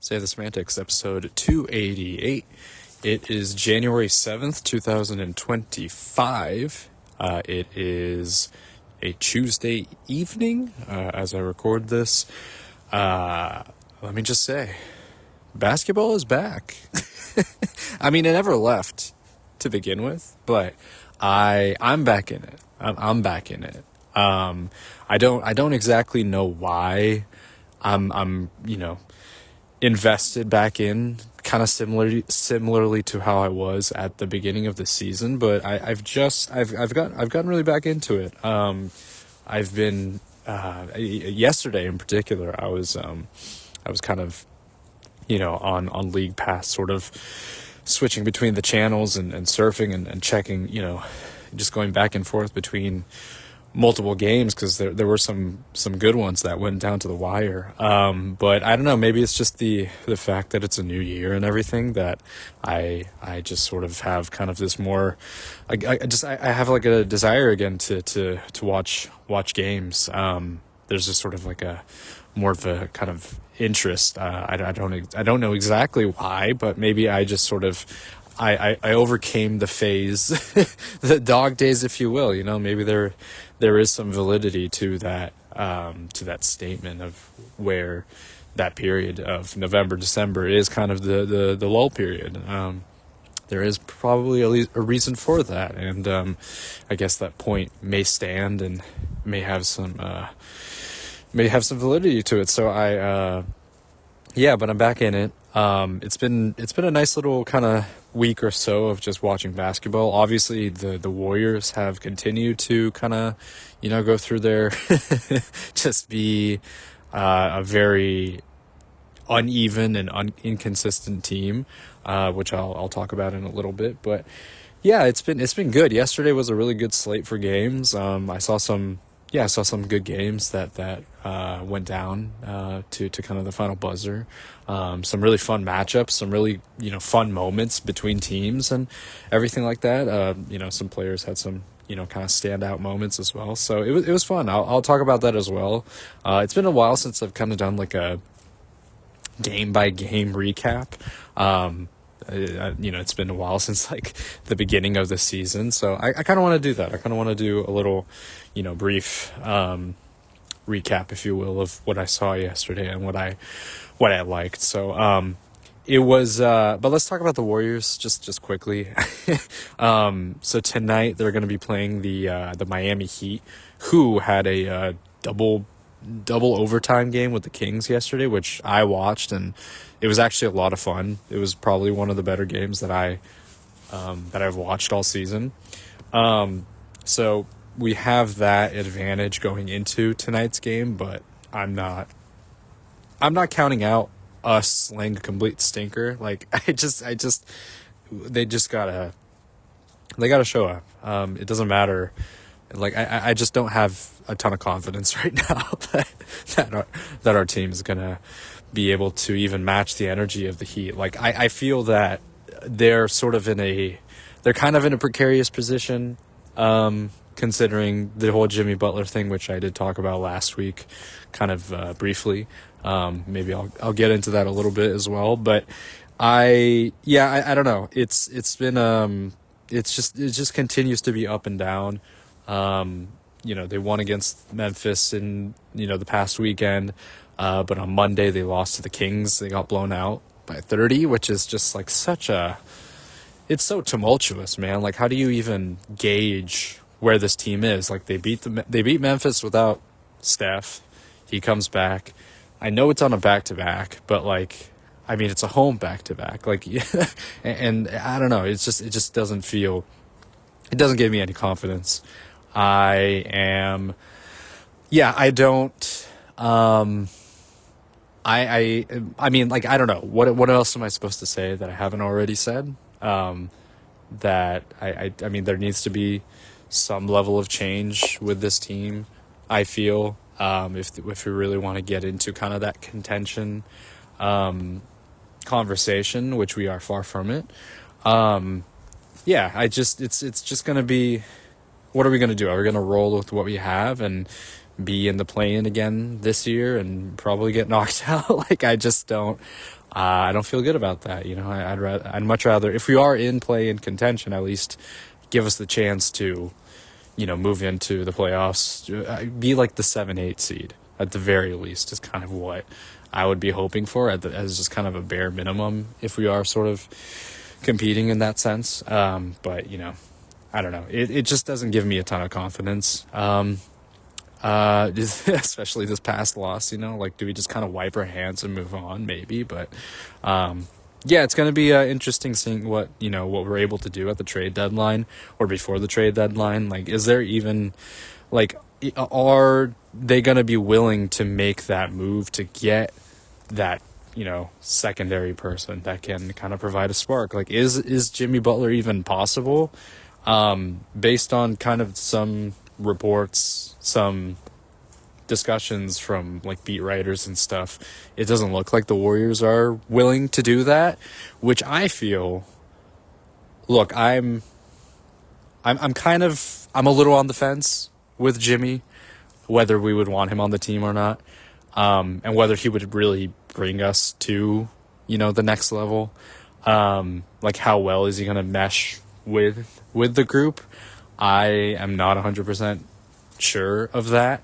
Save the Semantics, episode 288. It is January 7th, 2025. It is a Tuesday evening as I record this. Let me just say, basketball is back. I mean, it never left to begin with, but I'm back in it. I'm back in it. I don't exactly know why I'm invested back in, kind of similarly to how I was at the beginning of the season, but I've gotten really back into it. I've been yesterday in particular, I was kind of on League Pass, sort of switching between the channels and surfing and checking, just going back and forth between multiple games, because there were some good ones that went down to the wire. But I don't know, maybe it's just the fact that it's a new year and everything, that I just sort of have kind of this more, I have like a desire again to watch games. There's just sort of like a more of a kind of interest. I don't know exactly why, but maybe I just sort of I overcame the phase, the dog days, if you will. Maybe there is some validity to that statement of where that period of November, December is kind of the lull period. There is probably at least a reason for that, and I guess that point may stand and may have some validity to it. So but I'm back in it. It's been a nice little kind of week or so of just watching basketball. Obviously, the Warriors have continued to kind of, go through their just be a very uneven and inconsistent team, which I'll talk about in a little bit. But yeah, it's been good. Yesterday was a really good slate for games. I saw some good games that went down to kind of the final buzzer. Some really fun matchups, some really fun moments between teams and everything like that. Some players had some kind of standout moments as well. So it was fun. I'll talk about that as well. It's been a while since I've kind of done like a game by game recap. It's been a while since like the beginning of the season, so I kind of want to do that. I kind of want to do a little, brief recap, if you will, of what I saw yesterday and what I liked. So it was, but let's talk about the Warriors just quickly. So tonight they're going to be playing the Miami Heat, who had a double overtime game with the Kings yesterday, which I watched, and it was actually a lot of fun. It was probably one of the better games that I've watched all season. So we have that advantage going into tonight's game, but I'm not counting out us slaying a complete stinker. Like they gotta show up. It doesn't matter. Like I just don't have a ton of confidence right now that our team is gonna be able to even match the energy of the Heat. Like I feel that they're kind of in a precarious position, considering the whole Jimmy Butler thing, which I did talk about last week, kind of briefly. Maybe I'll get into that a little bit as well. But I don't know. It's been it just continues to be up and down. They won against Memphis in, the past weekend. But on Monday they lost to the Kings. They got blown out by 30, which is just like it's so tumultuous, man. Like, how do you even gauge where this team is? Like, they beat Memphis without Steph. He comes back. I know it's on a back-to-back, but like, I mean, it's a home back-to-back. Like, and I don't know. It just doesn't feel. It doesn't give me any confidence. I don't. I mean, like, I don't know. What else am I supposed to say that I haven't already said? That I mean, there needs to be some level of change with this team, I feel, if we really want to get into kind of that contention conversation, which we are far from it. It's just going to be, what are we going to do? Are we going to roll with what we have and be in the play-in again this year and probably get knocked out? Like, I just don't I don't feel good about that. I'd much rather, if we are in play in contention, at least give us the chance to, move into the playoffs, be like the 7-8 seed at the very least is kind of what I would be hoping for as just kind of a bare minimum if we are sort of competing in that sense. But I don't know. It just doesn't give me a ton of confidence. Especially this past loss, like, do we just kind of wipe our hands and move on? Maybe, but yeah, it's going to be interesting seeing what we're able to do at the trade deadline or before the trade deadline. Like, is there even, like, are they going to be willing to make that move to get that, secondary person that can kind of provide a spark? Like, is Jimmy Butler even possible? Based on kind of some reports, some discussions from like beat writers and stuff, it doesn't look like the Warriors are willing to do that, which I feel, look, I'm a little on the fence with Jimmy, whether we would want him on the team or not, and whether he would really bring us to, the next level. Like, how well is he going to mesh with the group? I am not 100% sure of that.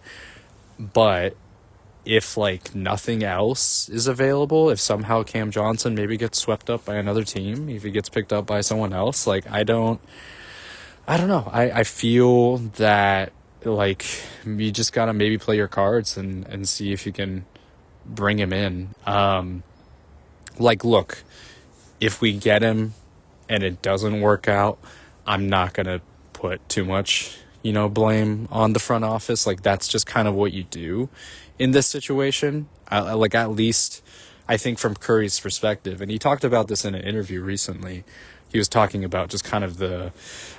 But if, like, nothing else is available, if somehow Cam Johnson maybe gets swept up by another team, if he gets picked up by someone else, like, I don't know. I feel that, like, you just gotta maybe play your cards and see if you can bring him in. Like, look, if we get him and it doesn't work out, I'm not gonna put too much blame on the front office. Like, that's just kind of what you do in this situation. Like, at least I think from Curry's perspective, and he talked about this in an interview recently, he was talking about just kind of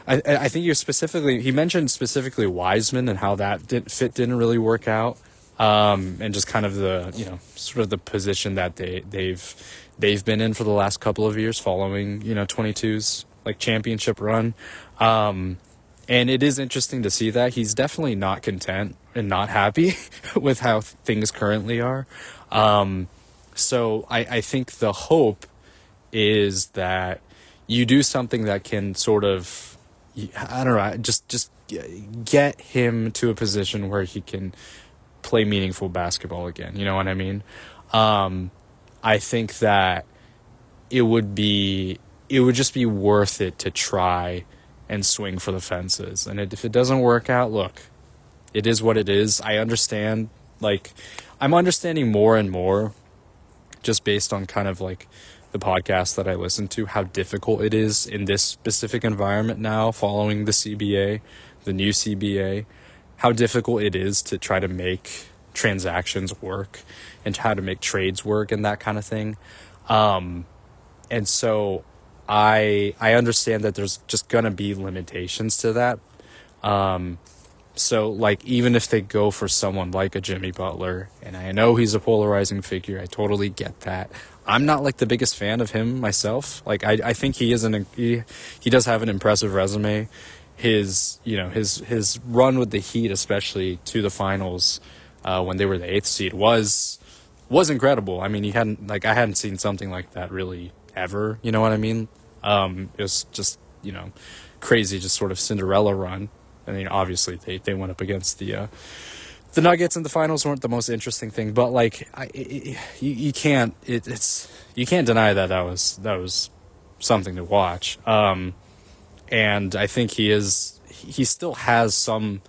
I think he mentioned specifically Wiseman and how that didn't really work out. And just kind of the, sort of the position that they've been in for the last couple of years following, 22's like championship run. And it is interesting to see that he's definitely not content and not happy with how things currently are. So I think the hope is that you do something that can sort of, I don't know, just get him to a position where he can play meaningful basketball again. You know what I mean? I think that it would just be worth it to try and swing for the fences. And if it doesn't work out, look, it is what it is. I understand, like, I'm understanding more and more just based on kind of like the podcast that I listen to, how difficult it is in this specific environment now following the CBA, the new CBA, how difficult it is to try to make transactions work and how to make trades work and that kind of thing. And so I understand that there's just gonna be limitations to that. So, like, even if they go for someone like a Jimmy Butler, and I know he's a polarizing figure, I totally get that. I'm not like the biggest fan of him myself. Like, I think he does have an impressive resume. His run with the Heat, especially to the finals, when they were the 8th seed, was incredible. I mean, I hadn't seen something like that really ever, you know what I mean? It was just, crazy, just sort of Cinderella run. I mean, obviously they went up against the Nuggets in the finals, weren't the most interesting thing, but like, you can't deny that was something to watch. And I think he still has something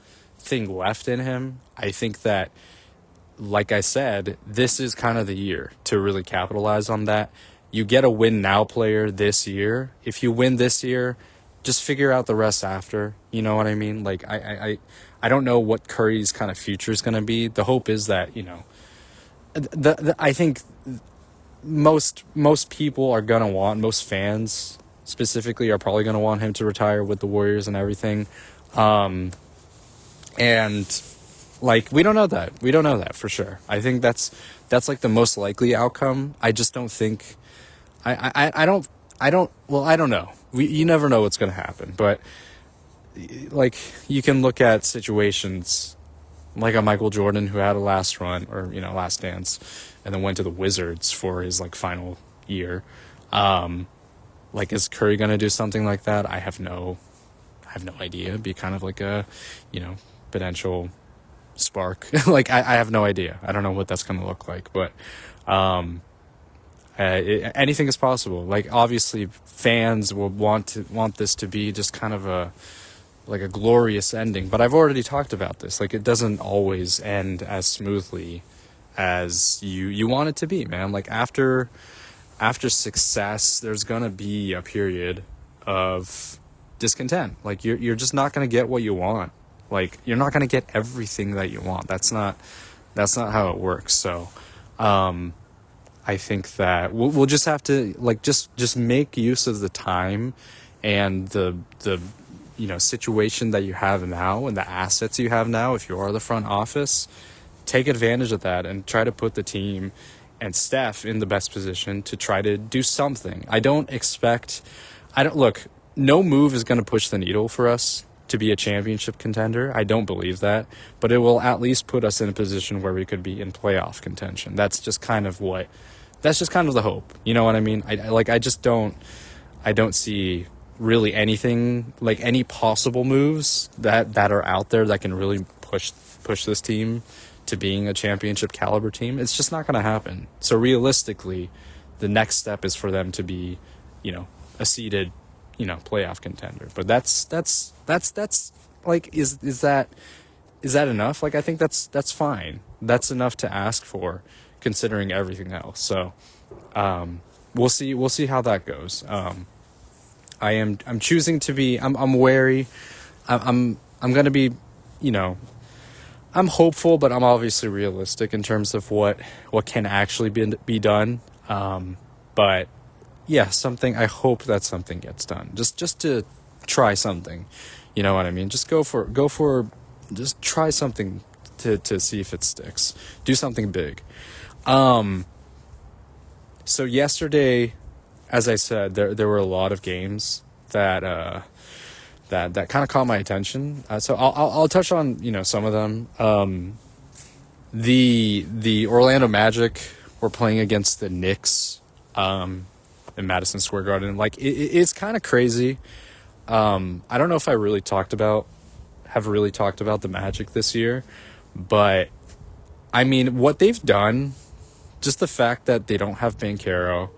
left in him. I think that, like I said, this is kind of the year to really capitalize on that. You get a win now player this year. If you win this year, just figure out the rest after. You know what I mean? Like, I don't know what Curry's kind of future is going to be. The hope is that, I think most people are going to want, most fans specifically are probably going to want him to retire with the Warriors and everything. And like, we don't know that for sure. I think that's like the most likely outcome. I just don't think, I don't know. You never know what's going to happen, but like, you can look at situations like a Michael Jordan who had a last run or, last dance and then went to the Wizards for his like final year. Like, is Curry going to do something like that? I have no idea. It'd be kind of like a, potential spark. Like, I have no idea. I don't know what that's going to look like, but anything is possible. Like, obviously fans will want this to be just kind of a glorious ending, but I've already talked about this. Like, it doesn't always end as smoothly as you want it to be, man. Like, after success, there's gonna be a period of discontent. Like, you're just not gonna get what you want. Like, you're not gonna get everything that you want. That's not how it works. So I think that we'll just have to, like, just make use of the time and the situation that you have now and the assets you have now. If you are the front office, take advantage of that and try to put the team and staff in the best position to try to do something. Look, no move is going to push the needle for us to be a championship contender. I don't believe that, but it will at least put us in a position where we could be in playoff contention. That's just kind of the hope. You know what I mean? I don't see really anything, like any possible moves that are out there that can really push this team to being a championship caliber team. It's just not going to happen. So realistically, the next step is for them to be, a seeded, playoff contender. But that's like, is that enough? Like, I think that's fine. That's enough to ask for, considering everything else. So we'll see how that goes. I'm choosing to be, I'm wary. I'm going to be, I'm hopeful, but I'm obviously realistic in terms of what can actually be done. But yeah, I hope that something gets done. Just to try something. You know what I mean? Just just try something to see if it sticks. Do something big. So yesterday, as I said, there were a lot of games that kind of caught my attention. So I'll touch on some of them. The Orlando Magic were playing against the Knicks in Madison Square Garden. Like, it's kind of crazy. I don't know if have really talked about the Magic this year, but I mean, what they've done, just the fact that they don't have Banchero,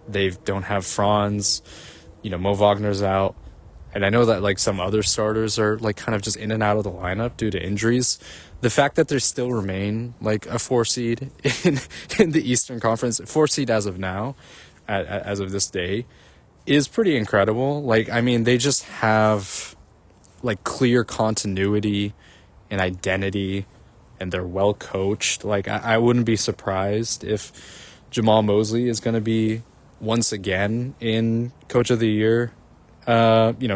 they don't have Franz, Mo Wagner's out. And I know that, like, some other starters are, like, kind of just in and out of the lineup due to injuries. The fact that they still remain, like, a 4 seed in the Eastern Conference, 4 seed as of now, as of this day, is pretty incredible. Like, I mean, they just have, like, clear continuity and identity, and they're well coached. Like, I wouldn't be surprised if Jamal Mosley is going to be once again in Coach of the Year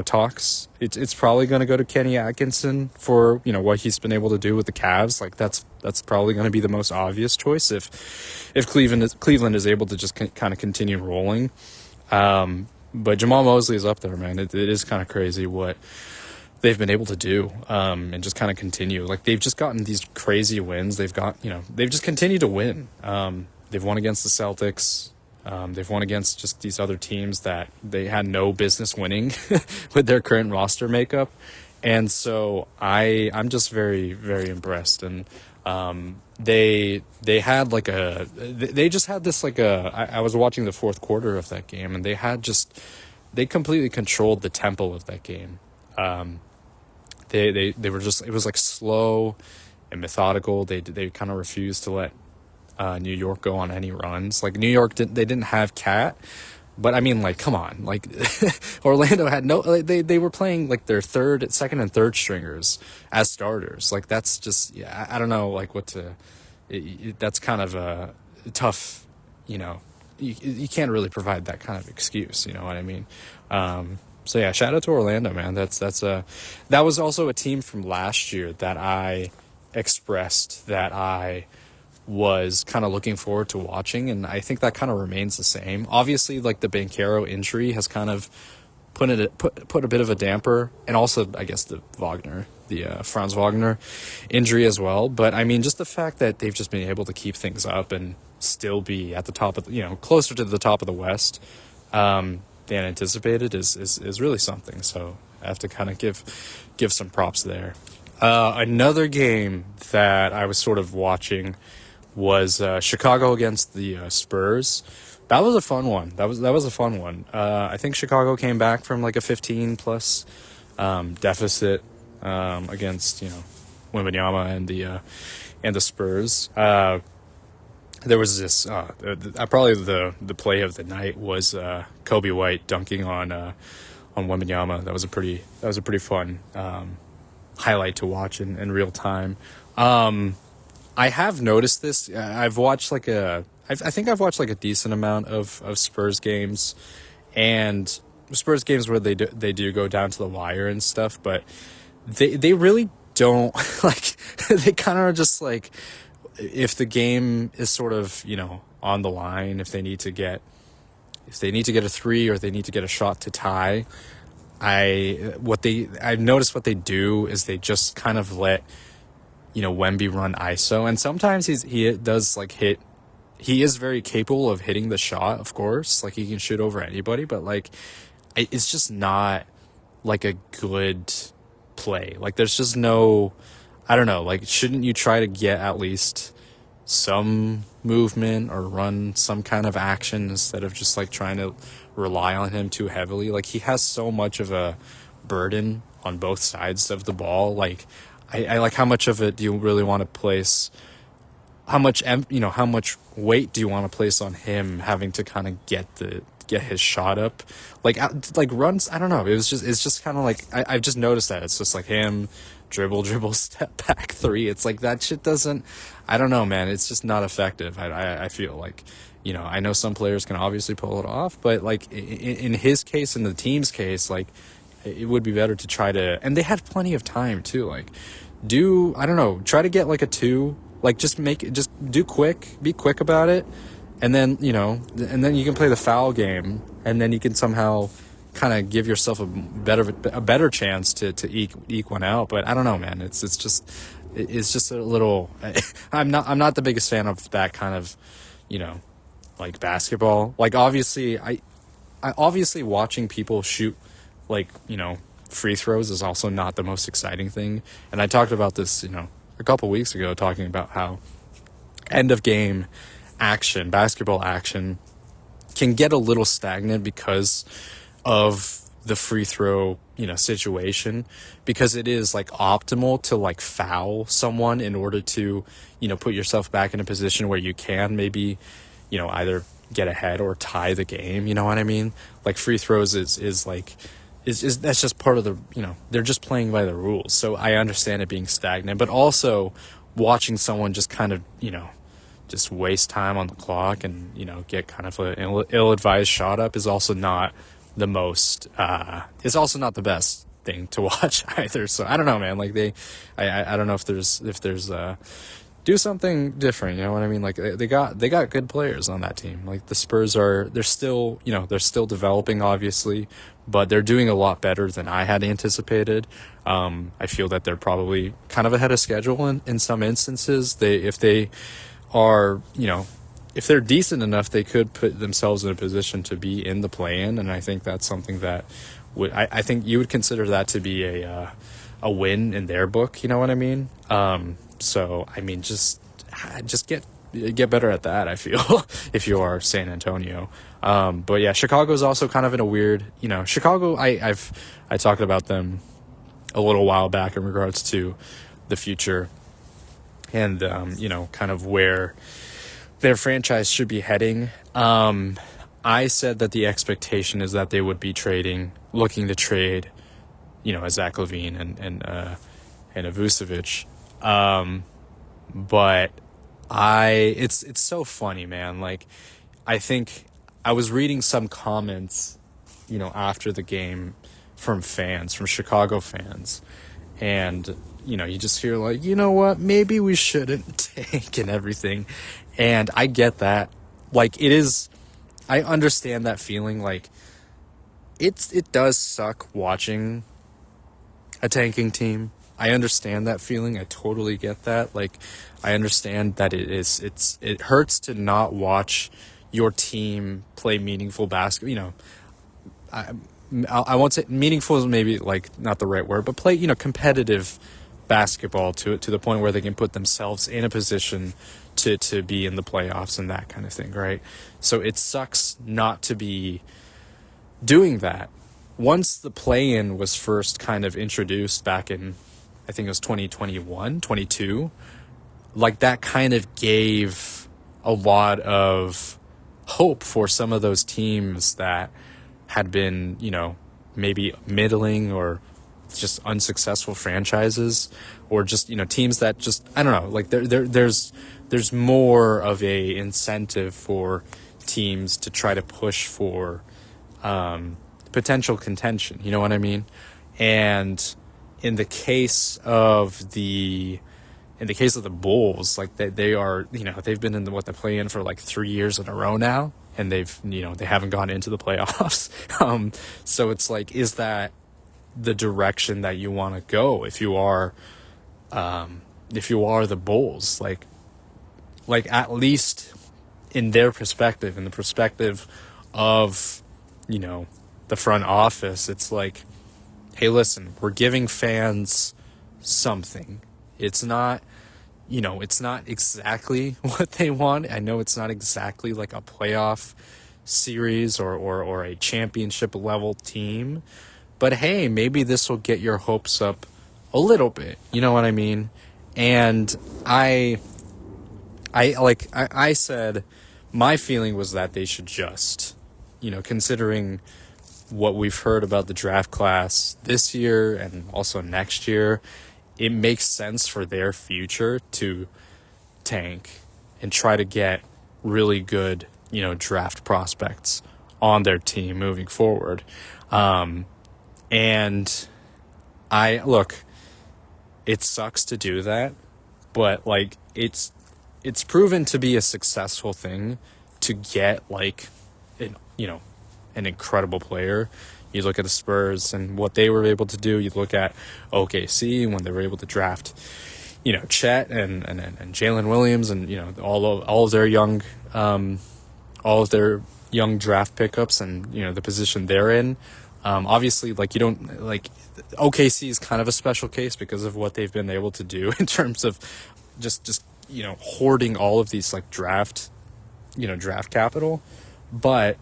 talks. It's probably going to go to Kenny Atkinson for what he's been able to do with the Cavs. Like, that's probably going to be the most obvious choice if Cleveland is able to just kind of continue rolling. But Jamal Mosley is up there, man. It is kind of crazy what they've been able to do and just kind of continue. Like, they've just gotten these crazy wins. They've just continued to win. They've won against the Celtics. They've won against just these other teams that they had no business winning with their current roster makeup. And so I'm just very, very impressed. And they had they just had this I was watching the fourth quarter of that game, and they completely controlled the tempo of that game. They were just, it was like slow and methodical. They kind of refused to let New York go on any runs. Like, New York didn't have Cat, but I mean, like, come on, like, Orlando had they were playing like their second and third stringers as starters. Like, that's just, yeah, I don't know, like, that's kind of a tough, you can't really provide that kind of excuse, you know what I mean? So yeah, shout out to Orlando, man. That was also a team from last year that I expressed that I was kind of looking forward to watching, and I think that kind of remains the same. Obviously, like, the Banchero injury has kind of put a bit of a damper, and also, I guess, the Franz Wagner injury as well. But I mean, just the fact that they've just been able to keep things up and still be at the top of closer to the top of the West than anticipated is really something. So I have to kind of give some props there. Another game that I was sort of watching was Chicago against the Spurs. That was a fun one. That was a fun one. I think Chicago came back from like a 15 plus deficit against Wembanyama and the Spurs. There was this probably the play of the night was Kobe White dunking on Wembanyama. That was a pretty fun highlight to watch in real time. I have noticed this. I've watched I think I've watched like a decent amount of Spurs games, and Spurs games where they do go down to the wire and stuff, but they really don't like. They kind of are just like, if the game is sort of on the line, if they need to get a three or they need to get a shot to tie, I've noticed what they do is they just kind of let Wemby run ISO, and sometimes he does like hit. He is very capable of hitting the shot, of course. Like, he can shoot over anybody, but like it's just not like a good play. Like, there's just no, I don't know, like, shouldn't you try to get at least some movement or run some kind of action instead of just like trying to rely on him too heavily? Like, he has so much of a burden on both sides of the ball. Like, I like, how much of it do you really want to place? How much weight do you want to place on him having to kind of get his shot up, like runs? I don't know. It's just kind of like I've just noticed that it's just like him dribble, step back three. It's like that shit doesn't. I don't know, man. It's just not effective. I feel like I know some players can obviously pull it off, but like in his case, in the team's case, like it would be better to try to. And they had plenty of time too. Like I don't know. Try to get like a 2. Like, just be quick about it, and then you can play the foul game, and then you can somehow kind of give yourself a better chance to eke one out. But I don't know, man. It's just a little. I'm not the biggest fan of that kind of, like basketball. Like, obviously, I obviously watching people shoot, like, free throws is also not the most exciting thing, and I talked about this, a couple weeks ago, talking about how end of game action, basketball action, can get a little stagnant because of the free throw, situation, because it is like optimal to like foul someone in order to, put yourself back in a position where you can maybe, either get ahead or tie the game. You know what I mean? Like, free throws is like, is that's just part of the, they're just playing by the rules. So I understand it being stagnant, but also watching someone just kind of, just waste time on the clock and, get kind of an ill-advised shot up is also not the most, it's also not the best thing to watch either. So I don't know, man. Like, I don't know if there's do something different, you know what I mean? Like, they got good players on that team. Like, the Spurs they're still developing, obviously, but they're doing a lot better than I had anticipated. I feel that they're probably kind of ahead of schedule in some instances. If they're decent enough, they could put themselves in a position to be in the play-in, and I think that's something that I think you would consider that to be a win in their book, you know what I mean? So, I mean, just get better at that, I feel, if you are San Antonio. But yeah, Chicago's also kind of in a weird, Chicago, I talked about them a little while back in regards to the future and, kind of where their franchise should be heading. I said that the expectation is that they would be looking to trade, a Zach LaVine and a Vucevic. But it's so funny, man. Like, I think I was reading some comments, after the game from Chicago fans, and, you just hear like, you know what, maybe we shouldn't tank and everything. And I get that. Like, I understand that feeling. Like, it does suck watching a tanking team. I understand that feeling. I totally get that. Like, I understand that it hurts to not watch your team play meaningful basketball. I won't say meaningful is maybe like not the right word, but play, competitive basketball to the point where they can put themselves in a position to be in the playoffs and that kind of thing, right? So it sucks not to be doing that. Once the play-in was first kind of introduced back in, I think it was 2021, 22, like that kind of gave a lot of hope for some of those teams that had been, maybe middling or just unsuccessful franchises, or just, teams that just, I don't know, like there's more of a incentive for teams to try to push for potential contention, you know what I mean? And in the case of the Bulls, like they are, they've been in the play-in for like 3 years in a row now, and they've, they haven't gone into the playoffs. So it's like, is that the direction that you want to go if you are the Bulls? Like at least in their perspective, in the perspective of, the front office, it's like, hey, listen, we're giving fans something. It's not, it's not exactly what they want. I know it's not exactly like a playoff series or a championship level team, but hey, maybe this will get your hopes up a little bit. You know what I mean? And I said, my feeling was that they should just, considering what we've heard about the draft class this year and also next year, it makes sense for their future to tank and try to get really good, draft prospects on their team moving forward. And it sucks to do that, but like it's proven to be a successful thing to get like an incredible player. You look at the Spurs and what they were able to do. You look at OKC when they were able to draft, Chet and Jalen Williams and all of their young draft pickups and the position they're in. Obviously, like you don't like OKC is kind of a special case because of what they've been able to do in terms of just hoarding all of these like draft capital, but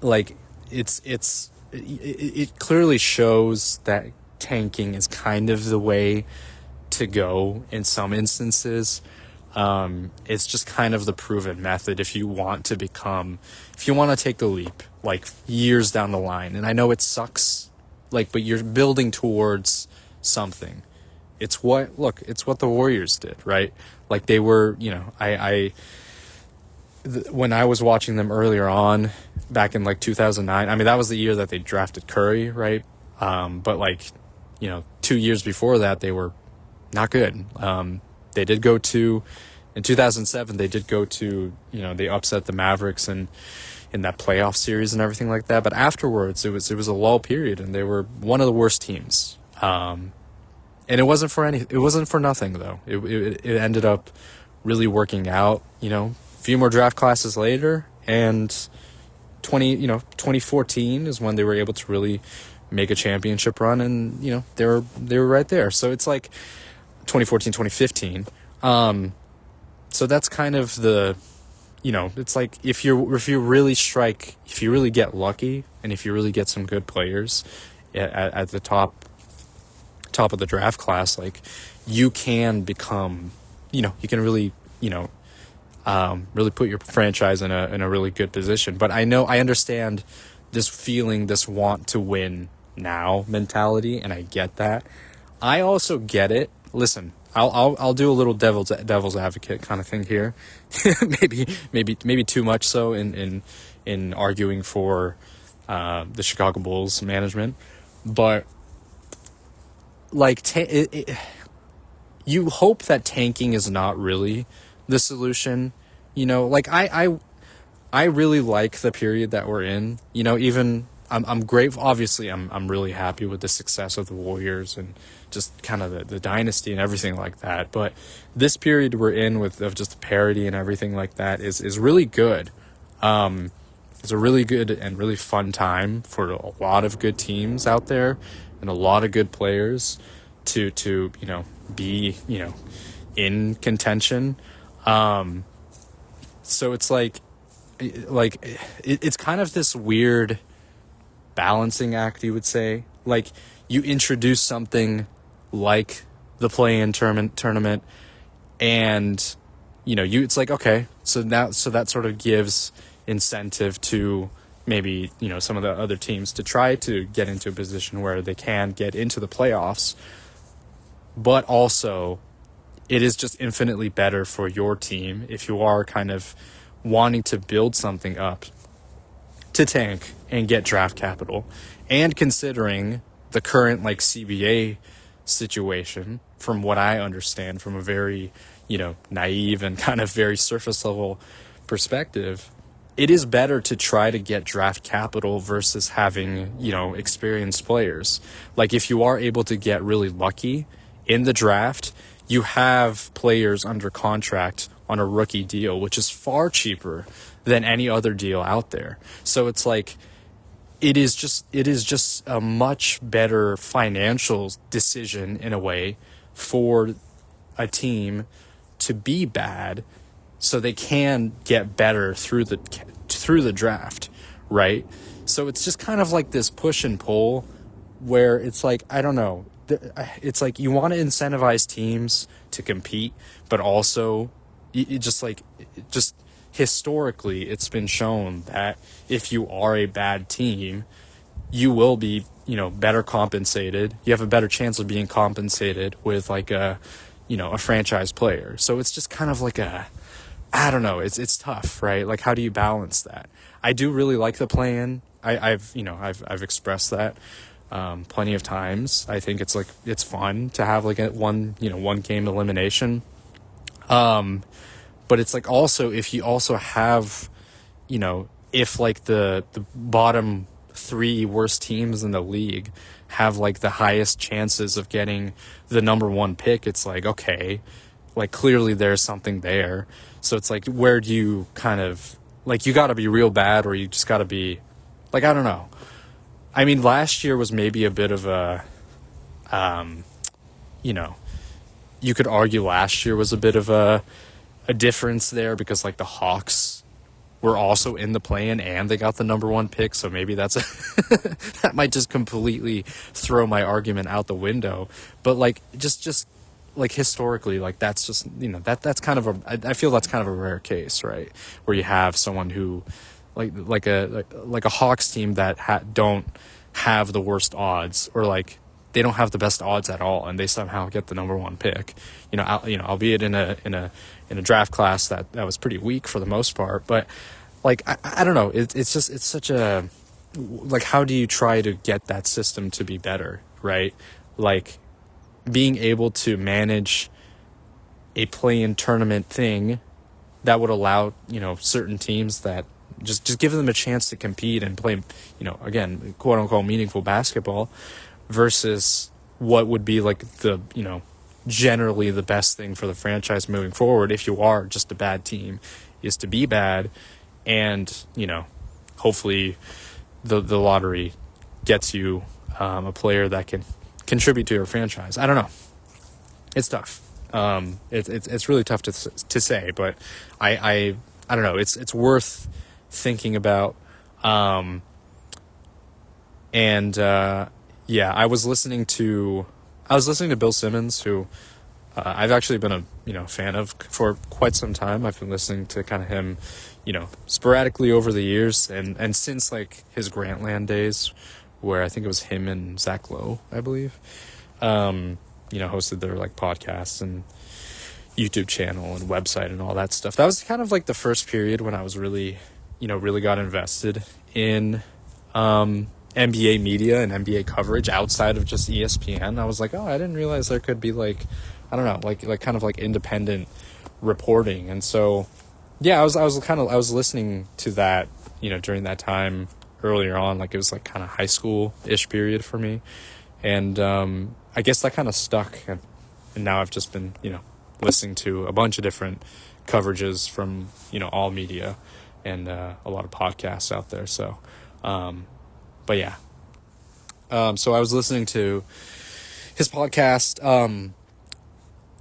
like it clearly shows that tanking is kind of the way to go in some instances. It's just kind of the proven method if you want to take the leap like years down the line. And I know it sucks, like, but you're building towards something. It's what the Warriors did, right? Like they were, when I was watching them earlier on back in like 2009, I mean, that was the year that they drafted Curry, right? But like, 2 years before that, they were not good. They did go to, in 2007, they upset the Mavericks in that playoff series and everything like that. But afterwards, it was a lull period, and they were one of the worst teams. And it wasn't for nothing though. It ended up really working out, a few more draft classes later, and 2014 is when they were able to really make a championship run, and they were right there. So it's like 2014, 2015. So that's kind of the, it's like if you really get lucky, and if you really get some good players at the top of the draft class, like you can become, you can really, really put your franchise in a really good position. But I understand this feeling, this want to win now mentality, and I get that. I also get it. Listen, I'll do a little devil's advocate kind of thing here, maybe too much so in arguing for the Chicago Bulls management, but like you hope that tanking is not really the solution. Like I really like the period that we're in. Even I'm grateful. Obviously, I'm really happy with the success of the Warriors and just kind of the dynasty and everything like that. But this period we're in with of just the parity and everything like that is really good. It's a really good and really fun time for a lot of good teams out there and a lot of good players to be in contention. So it's it's kind of this weird balancing act, you would say. Like, you introduce something like the play-in tournament, and it's like, okay, so that sort of gives incentive to maybe some of the other teams to try to get into a position where they can get into the playoffs, but also it is just infinitely better for your team if you are kind of wanting to build something up to tank and get draft capital. And considering the current CBA situation, from what I understand from a very naive and kind of very surface level perspective, it is better to try to get draft capital versus having experienced players. Like, if you are able to get really lucky in the draft, you have players under contract on a rookie deal, which is far cheaper than any other deal out there. So it's like, it is just a much better financial decision in a way for a team to be bad so they can get better through the draft, right? So it's just kind of like this push and pull where it's like, I don't know, it's like you want to incentivize teams to compete, but also just historically it's been shown that if you are a bad team, you will be better compensated. You have a better chance of being compensated with a franchise player. So it's just kind of like I don't know, it's tough, right? Like, how do you balance that? I do really like the play-in. I've expressed that plenty of times. I think it's fun to have one game elimination. But it's also, if you also have, if the bottom 3 worst teams in the league have the highest chances of getting the number 1 pick, it's okay, clearly there's something there. So it's where do you kind of, you got to be real bad, or you just got to be, I don't know. I mean, last year was maybe a bit of a, you could argue last year was a bit of a difference there because the Hawks were also in the play-in and they got the number 1 pick. So maybe that's that might just completely throw my argument out the window. But just historically, that's just, that's kind of I feel that's kind of a rare case, right? Where you have someone who like a Hawks team that don't have the worst odds, or they don't have the best odds at all, and they somehow get the number 1 pick. Albeit in a draft class that was pretty weak for the most part. But I don't know. It's such a how do you try to get that system to be better, right? Being able to manage a play-in tournament thing that would allow certain teams that just give them a chance to compete and play again, quote unquote, meaningful basketball, versus what would be the generally the best thing for the franchise moving forward if you are just a bad team, is to be bad, and hopefully the lottery gets you a player that can contribute to your franchise. I don't know, it's tough. It's really tough to say, but I don't know, it's worth thinking about. Yeah, I was listening to Bill Simmons, who I've actually been a fan of for quite some time. I've been listening to kind of him, sporadically over the years, and since his Grantland days, where I think it was him and Zach Lowe, I believe, hosted their podcasts and YouTube channel and website and all that stuff. That was kind of the first period when I was really got invested in NBA media and NBA coverage outside of just ESPN. I was oh, I didn't realize there could be I don't know, kind of independent reporting. And so, yeah, I was listening to that, during that time, earlier on, like it was like kind of high school-ish period for me. And I guess that kind of stuck. And now I've just been, listening to a bunch of different coverages from, all media and a lot of podcasts out there. So, but yeah. So I was listening to his podcast.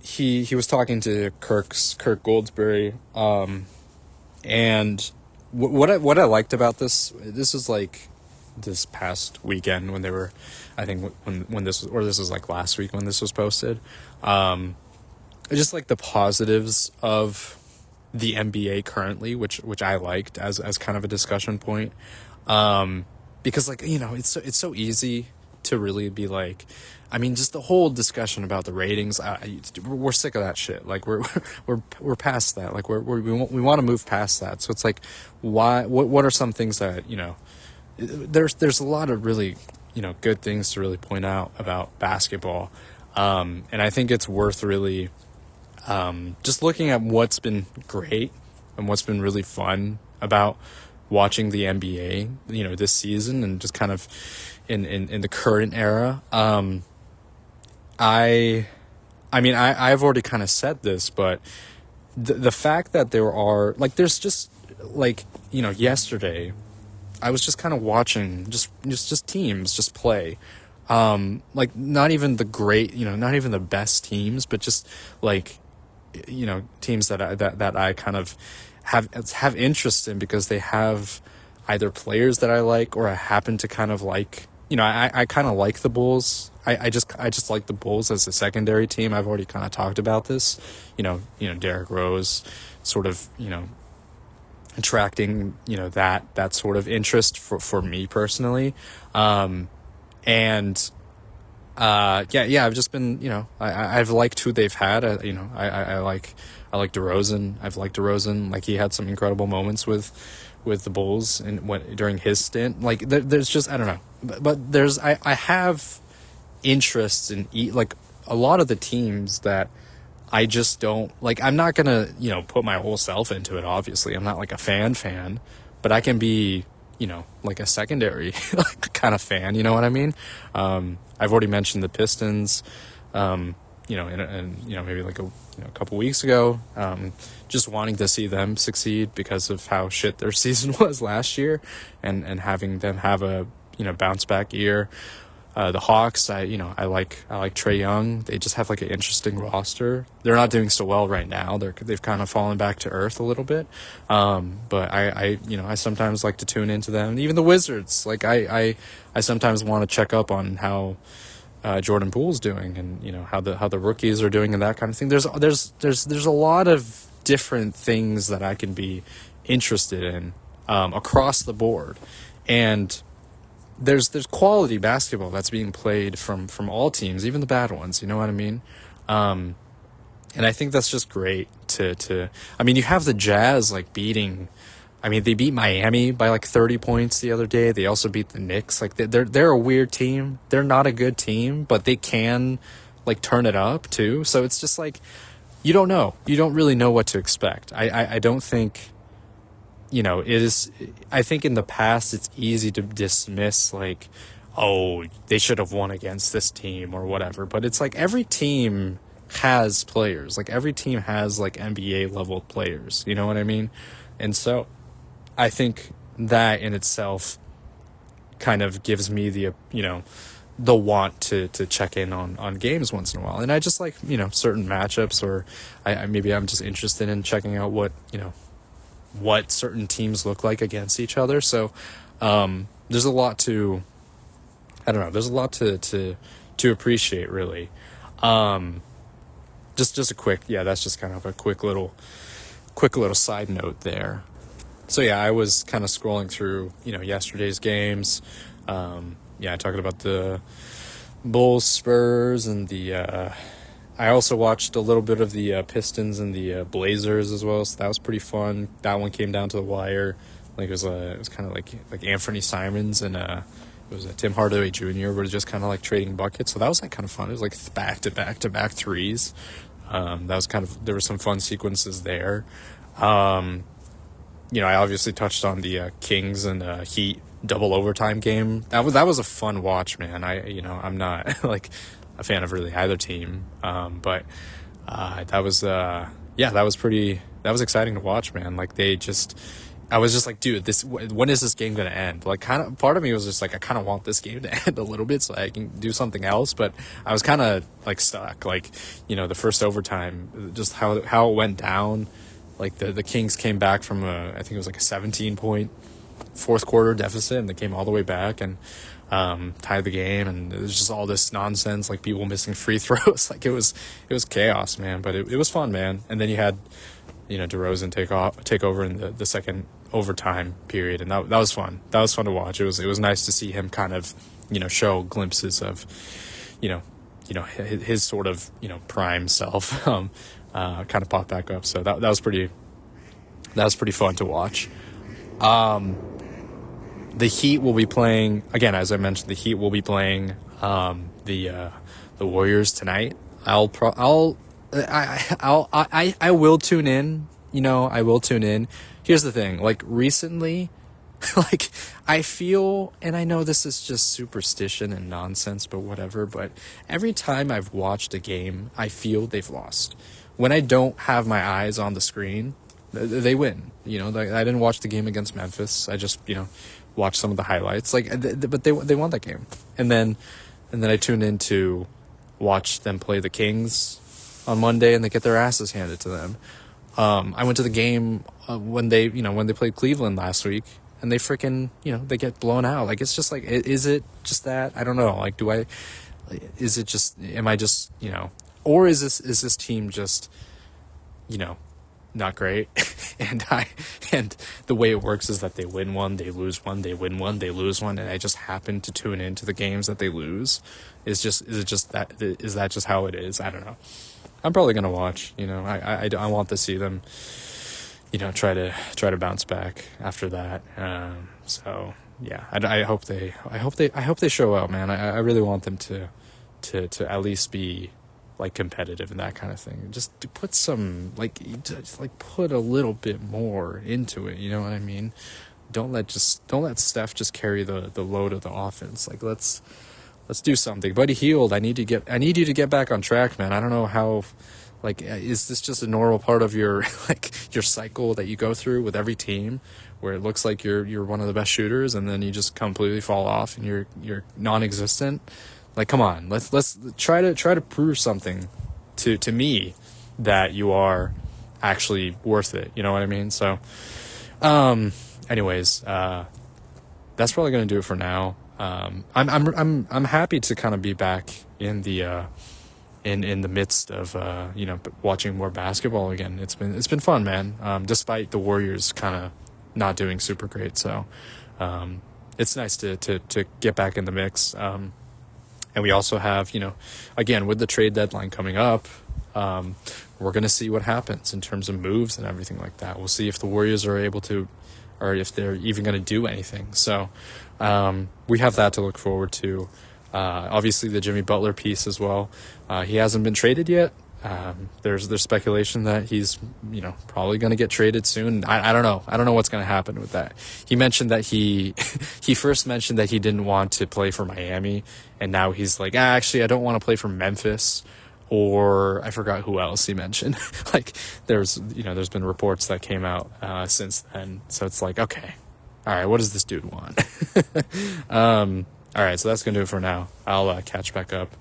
He was talking to Kirk Goldsberry. And what I liked about this was like this past weekend when they were, I think when this was, or this was like last week when this was posted. Just like the positives of the NBA currently, which I liked as kind of a discussion point. Because like, it's so easy to really be like, I mean, just the whole discussion about the ratings, we're sick of that shit. Like we're past that. Like we want to move past that. So it's like, what are some things that, there's a lot of really, good things to really point out about basketball. And I think it's worth really, just looking at what's been great and what's been really fun about watching the NBA, this season, and just kind of in the current era. I've already kind of said this, but the fact that there are, like, there's just, like, yesterday, I was just kind of watching just teams just play. Like, not even the great, not even the best teams, but just, like, teams that I kind of have interest in because they have either players that I like, or I happen to kind of like, I kind of like the Bulls. I just like the Bulls as a secondary team. I've already kind of talked about this, Derrick Rose sort of, attracting, that sort of interest for me personally. I've just been, I've liked who they've had. I like DeRozan. I've liked DeRozan. Like, he had some incredible moments with the Bulls and during his stint. Like, there's just, I don't know, but there's, I have interests in like a lot of the teams that I just don't like. I'm not gonna, put my whole self into it. Obviously, I'm not like a fan, but I can be, like a secondary kind of fan. You know what I mean? I've already mentioned the Pistons, and maybe like a couple weeks ago, just wanting to see them succeed because of how shit their season was last year, and having them have a, bounce back year. The Hawks, I like Trae Young. They just have like an interesting roster. They're not doing so well right now. They've kind of fallen back to earth a little bit. But I sometimes like to tune into them. Even the Wizards, like I sometimes want to check up on how Jordan Poole's doing, and how the rookies are doing and that kind of thing. There's a lot of different things that I can be interested in across the board, and there's quality basketball that's being played from all teams, even the bad ones. You know what I mean? And I think that's just great to. I mean, you have the Jazz like beating. I mean, they beat Miami by like 30 points the other day. They also beat the Knicks. Like, they're a weird team. They're not a good team, but they can like turn it up too. So it's just like, you don't know. You don't really know what to expect. I don't think, it is. I think in the past it's easy to dismiss like, oh, they should have won against this team or whatever. But it's like every team has players. Like, every team has like NBA level players. You know what I mean? And so I think that in itself kind of gives me the, the want to check in on games once in a while. And I just like, certain matchups, or maybe I'm just interested in checking out what certain teams look like against each other. So there's a lot to, there's a lot to appreciate, really. Just a quick, that's just kind of a quick little side note there. So yeah, I was kind of scrolling through, yesterday's games. Talking about the Bulls, Spurs, and the. I also watched a little bit of the Pistons and the Blazers as well, so that was pretty fun. That one came down to the wire. Like, it was kind of like Anthony Simons and it was Tim Hardaway Jr. were just kind of like trading buckets, so that was like kind of fun. It was like back to back threes. That was kind of, there were some fun sequences there. I obviously touched on the Kings and Heat double overtime game. That was a fun watch, man. I'm not like a fan of really either team, but that was that was exciting to watch, man. Like I was just like, dude, when is this game gonna end? Like, kind of, part of me was just like, I kind of want this game to end a little bit so I can do something else. But I was kind of like stuck. Like, the first overtime, just how it went down. Like the Kings came back from I think it was like a 17-point fourth quarter deficit, and they came all the way back and tied the game. And it was just all this nonsense, like people missing free throws. Like it was chaos, man. But it was fun, man. And then you had DeRozan take over in the second overtime period, and that was fun. That was fun to watch. It was nice to see him kind of show glimpses of his sort of prime self kind of pop back up. So that was pretty fun to watch. The Heat will be playing again, as I mentioned. The Heat will be playing the Warriors tonight. I will tune in. I will tune in. Here's the thing. Like recently, like I feel, and I know this is just superstition and nonsense, but whatever. But every time I've watched a game, I feel they've lost. When I don't have my eyes on the screen, they win. I didn't watch the game against Memphis. I just watched some of the highlights. Like, but they won that game, and then I tuned in to watch them play the Kings on Monday, and they get their asses handed to them. I went to the game when they played Cleveland last week, and they freaking they get blown out. Like, it's just like, is it just that? I don't know. Like, is it just, am I just or is this team just not great? and the way it works is that they win one, they lose one, they win one, they lose one, and I just happen to tune into the games that they lose. Is that just how it is? I don't know. I'm probably gonna watch. I want to see them try to bounce back after that. So yeah, I hope they show out, man. I really want them to at least be like competitive and that kind of thing. Just to put some put a little bit more into it. You know what I mean? Don't let Steph just carry the load of the offense. Like, let's do something. Buddy Hield, I need you to get back on track, man. I don't know how. Like, is this just a normal part of your your cycle that you go through with every team, where it looks like you're one of the best shooters, and then you just completely fall off and you're non-existent? Like, come on, let's try to prove something to me that you are actually worth it. You know what I mean? So, anyways, that's probably gonna do it for now. I'm happy to kind of be back in the in the midst of watching more basketball again. It's been fun, man. Despite the Warriors kind of not doing super great, so it's nice to get back in the mix. And we also have, again, with the trade deadline coming up, we're going to see what happens in terms of moves and everything like that. We'll see if the Warriors are able to, or if they're even going to do anything. So we have that to look forward to. Obviously, the Jimmy Butler piece as well. He hasn't been traded yet. There's speculation that he's probably going to get traded soon. I don't know. I don't know what's going to happen with that. He mentioned that he first mentioned that he didn't want to play for Miami, and now he's like, actually, I don't want to play for Memphis, or I forgot who else he mentioned. Like, there's been reports that came out since then, so it's like, okay, all right, what does this dude want? All right, so that's going to do it for now. I'll catch back up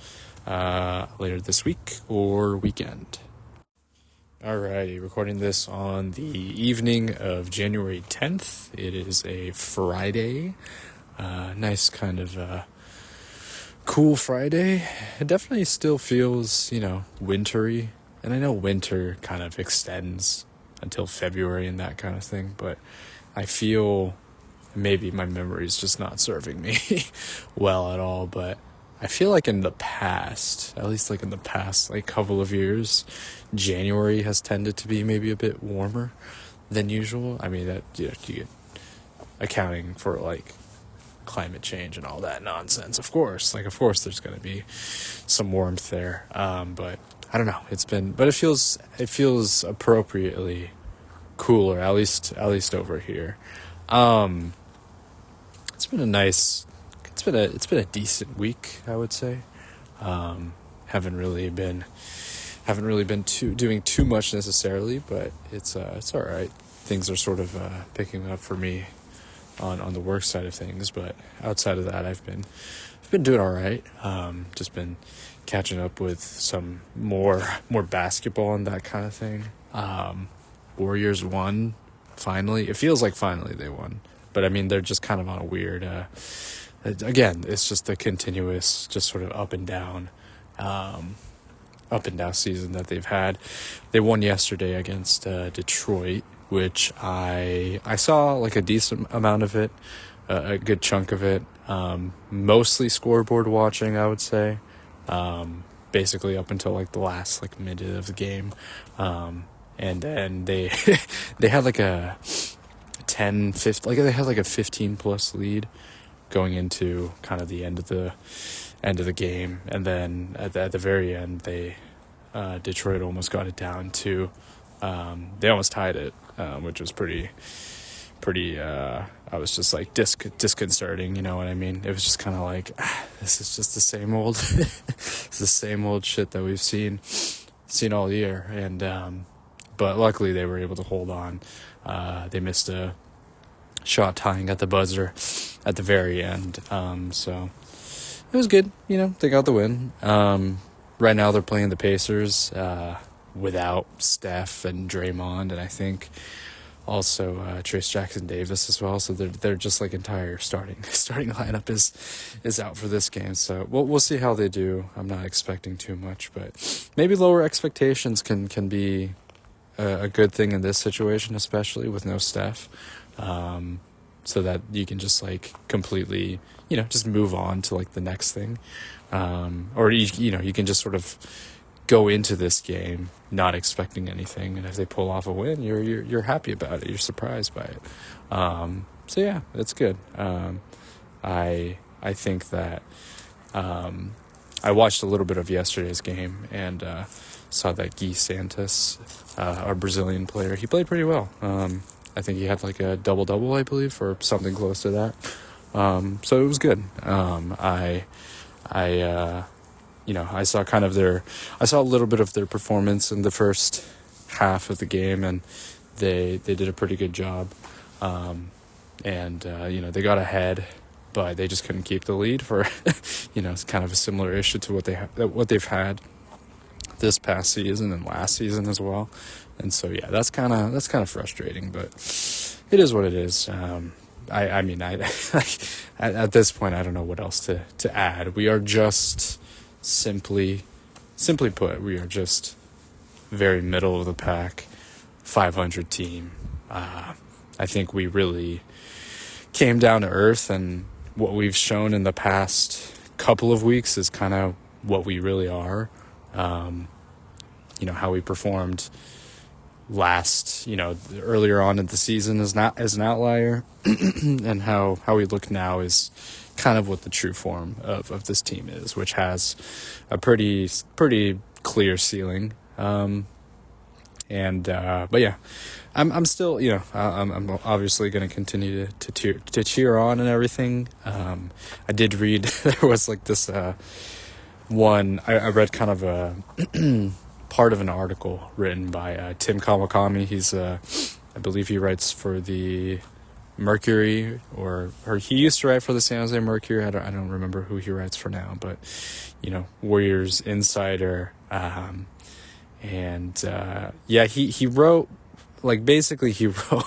later this week or weekend. Alrighty, recording this on the evening of January 10th. It is a Friday. Nice kind of cool Friday. It definitely still feels, wintry. And I know winter kind of extends until February and that kind of thing, but I feel maybe my memory is just not serving me well at all, but I feel like in the past, at least like in the past couple of years, January has tended to be maybe a bit warmer than usual. I mean, that you get accounting for climate change and all that nonsense. Of course there's going to be some warmth there. But I don't know. But it feels appropriately cooler, at least over here. It's it's been a decent week, I would say. Haven't really been doing too much necessarily, but it's all right. Things are sort of picking up for me on the work side of things, but outside of that, I've been doing all right. Just been catching up with some more basketball and that kind of thing. Warriors won finally. It feels like finally they won, but I mean they're just kind of on a weird. Again, it's just a continuous, just sort of up and down season that they've had. They won yesterday against Detroit, which I saw like a decent amount of it, a good chunk of it. Mostly scoreboard watching, I would say. Basically up until like the last like minute of the game, and then they they had like a 10-15, like they had like a 15 plus lead going into kind of the end of the game, and then at the very end they Detroit almost got it down to they almost tied it, which was pretty I was just like disconcerting, you know what I mean? It was just kind of like, this is just the same old it's the same old shit that we've seen all year. And but luckily they were able to hold on. They missed a shot tying at the buzzer at the very end, so it was good, you know. They got the win. Right now they're playing the Pacers without Steph and Draymond, and I think also Trace Jackson-Davis as well. So they're just like entire starting lineup is out for this game. So we'll see how they do. I'm not expecting too much, but maybe lower expectations can be a good thing in this situation, especially with no Steph, so that you can just like completely, you know, just move on to like the next thing, or you can just sort of go into this game not expecting anything, and if they pull off a win, you're happy about it. You're surprised by it. So yeah, it's good. I think that I watched a little bit of yesterday's game and saw that Gui Santos, our Brazilian player, he played pretty well. I think he had like a double-double, I believe, or something close to that. So it was good. I saw I saw a little bit of their performance in the first half of the game, and they did a pretty good job. They got ahead, but they just couldn't keep the lead for, it's kind of a similar issue to what they've had this past season and last season as well. And so, yeah, that's kind of frustrating, but it is what it is. At this point, I don't know what else to add. We are just simply put, we are just very middle of the pack, 500 team. I think we really came down to earth, and what we've shown in the past couple of weeks is kind of what we really are. How we performed earlier on in the season is not as an outlier, and how we look now is kind of what the true form of this team is, which has a pretty clear ceiling. But yeah, I'm still, I'm obviously going to continue to cheer on and everything. I did read there was like this one. I read kind of a part of an article written by Tim Kawakami. He's I believe he writes for the Mercury, or he used to write for the San Jose Mercury. I don't remember who he writes for now, but Warriors insider. He wrote, like, basically he wrote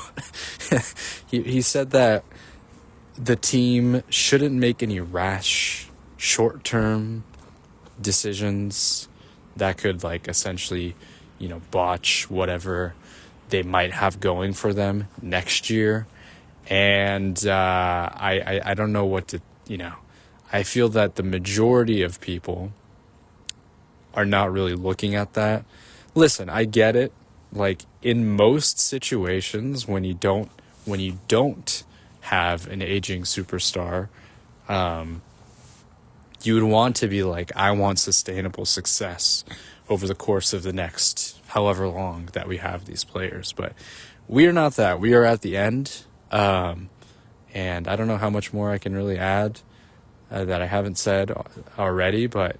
he said that the team shouldn't make any rash short-term decisions that could, like, essentially botch whatever they might have going for them next year. And I don't know what to, I feel that the majority of people are not really looking at that. Listen, I get it. Like, in most situations, when you don't have an aging superstar, you would want to be like, I want sustainable success over the course of the next however long that we have these players. But we are not that. We are at the end. And I don't know how much more I can really add that I haven't said already, but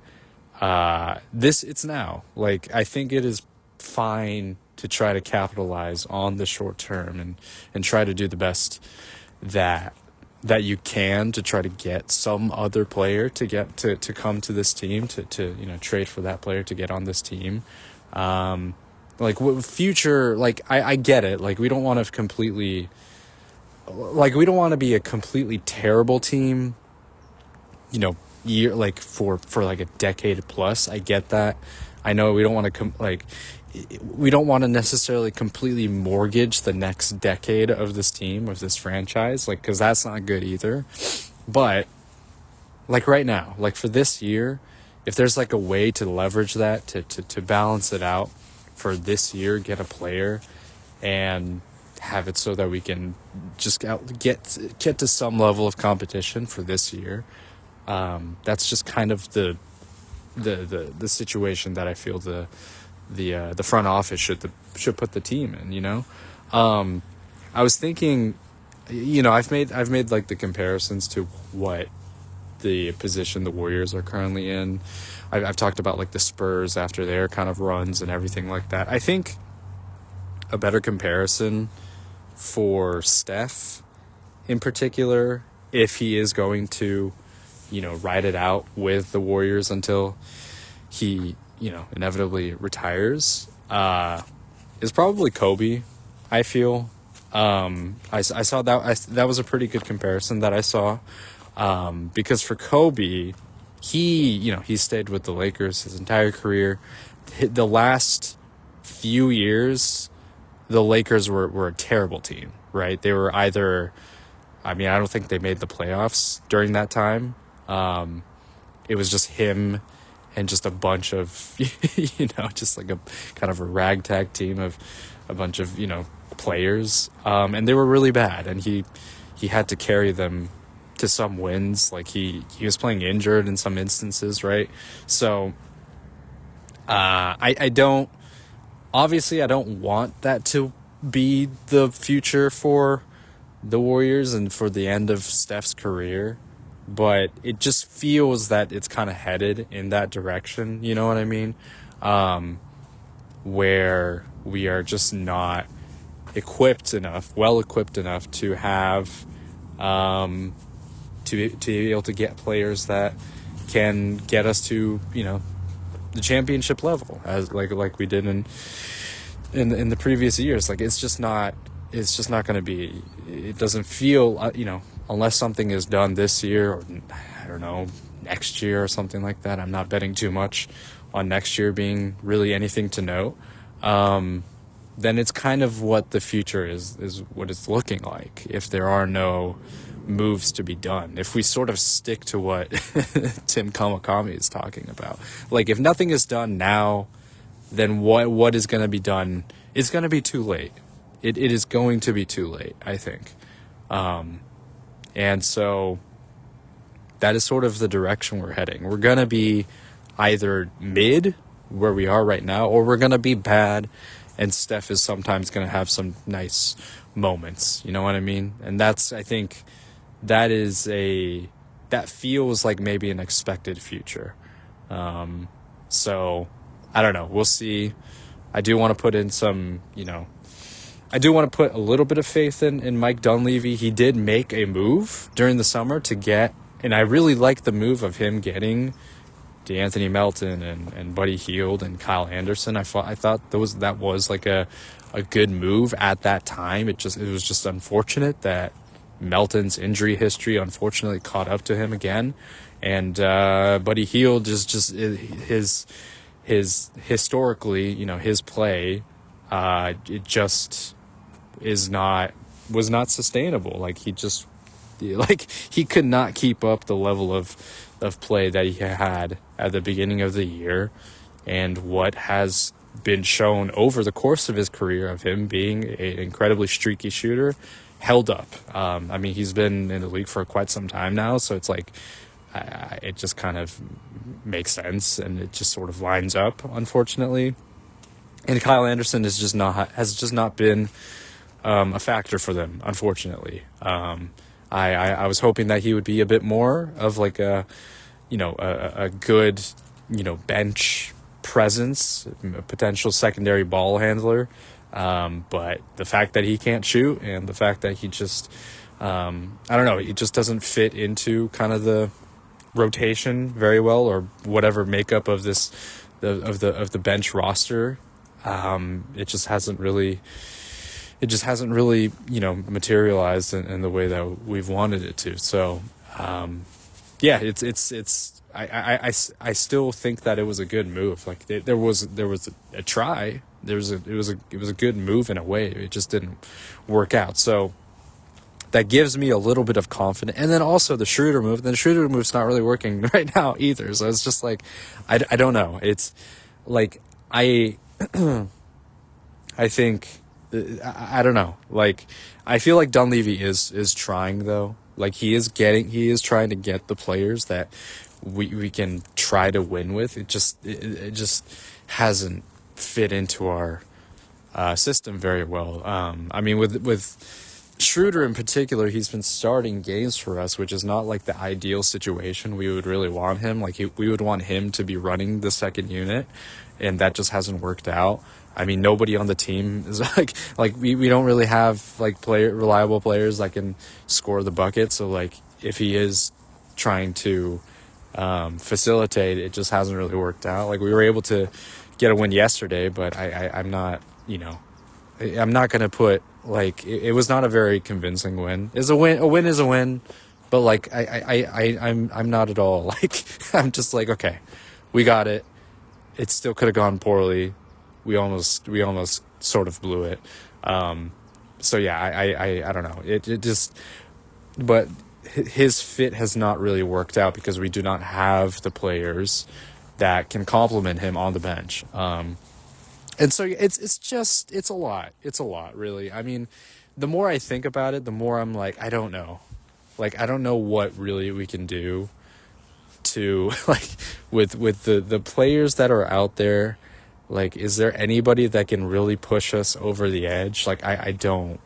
it's now. Like, I think it is fine to try to capitalize on the short term and try to do the best that you can to try to get some other player to come to this team, to trade for that player to get on this team. Like, what future, like, I get it. Like, we don't want to be a completely terrible team, year, like, for like a decade plus. I get that. I know we don't want to we don't want to necessarily completely mortgage the next decade of this team, of this franchise, like, because that's not good either. But, like, right now, like, for this year, if there's like a way to leverage that to balance it out for this year, get a player and have it so that we can just get to some level of competition for this year. That's just kind of the situation that I feel the front office should put the team in. I was thinking, I've made like the comparisons to what the position the Warriors are currently in. I've talked about like the Spurs after their kind of runs and everything like that. I think a better comparison for Steph in particular, if he is going to, ride it out with the Warriors until he, inevitably retires, is probably Kobe, I feel. I saw that was a pretty good comparison that I saw, because for Kobe, he stayed with the Lakers his entire career. The last few years, the Lakers were a terrible team, right? They were either, I don't think they made the playoffs during that time. It was just him and just a bunch of, just like a kind of a ragtag team of a bunch of, players. And they were really bad. And he had to carry them to some wins. Like, he was playing injured in some instances, right? So, I don't want that to be the future for the Warriors and for the end of Steph's career, but it just feels that it's kind of headed in that direction, you know what I mean? Where we are just not well equipped enough to have, to be able to get players that can get us to, the championship level, as like we did in the previous years. Like, it's just not going to be, it doesn't feel, unless something is done this year, or I don't know, next year or something like that. I'm not betting too much on next year being really anything to note. Then it's kind of what the future is what it's looking like if there are no moves to be done. If we sort of stick to what Tim Kawakami is talking about, like, if nothing is done now, then what is going to be done? It's going to be too late. It is going to be too late, I think. And so that is sort of the direction we're heading. We're going to be either mid, where we are right now, or we're going to be bad, and Steph is sometimes going to have some nice moments. You know what I mean? And that's, I think, that feels like maybe an expected future. So, I don't know. We'll see. I do want to put in some, I do want to put a little bit of faith in Mike Dunleavy. He did make a move during the summer and I really like the move of him getting DeAnthony Melton and Buddy Hield and Kyle Anderson. I thought that was like a good move at that time. It was just unfortunate that Melton's injury history unfortunately caught up to him again, and Buddy Hield is just his historically, his play, it just was not sustainable. Like, he could not keep up the level of play that he had at the beginning of the year, and what has been shown over the course of his career of him being an incredibly streaky shooter held up. He's been in the league for quite some time now, so it's like, it just kind of makes sense, and it just sort of lines up, unfortunately. And Kyle Anderson has just not been a factor for them, unfortunately. I was hoping that he would be a bit more of like a good, bench presence, a potential secondary ball handler. But the fact that he can't shoot and the fact that he just, I don't know, he just doesn't fit into kind of the rotation very well, or whatever makeup of the bench roster. It just hasn't really, materialized in the way that we've wanted it to. So, yeah, I still think that it was a good move. Like there was a try. It was a good move in a way. It just didn't work out. So that gives me a little bit of confidence. And then also the Schroeder move. The Schroeder move's not really working right now either. So it's just like, I don't know. It's like, I think, I don't know. Like, I feel like Dunleavy is trying though. Like he is trying to get the players that we can try to win with. It just hasn't fit into our system very well. I mean, with Schroeder in particular, he's been starting games for us, which is not like the ideal situation. We would really want him. Like we would want him to be running the second unit, and that just hasn't worked out. I mean, nobody on the team is like we don't really have like reliable players that can score the bucket. So like if he is trying to facilitate, it just hasn't really worked out. Like we were able to get a win yesterday, but I'm not, I'm not going to put like, it was not a very convincing win. A win is a win, but like, I'm not at all like, I'm just like, okay, we got it. It still could have gone poorly. We almost sort of blew it. So yeah, I don't know. It just, but his fit has not really worked out because we do not have the players that can complement him on the bench. And so it's a lot, really. I mean, the more I think about it, the more I'm like, I don't know. Like, I don't know what really we can do to, like, with the players that are out there. Like, is there anybody that can really push us over the edge? Like, I don't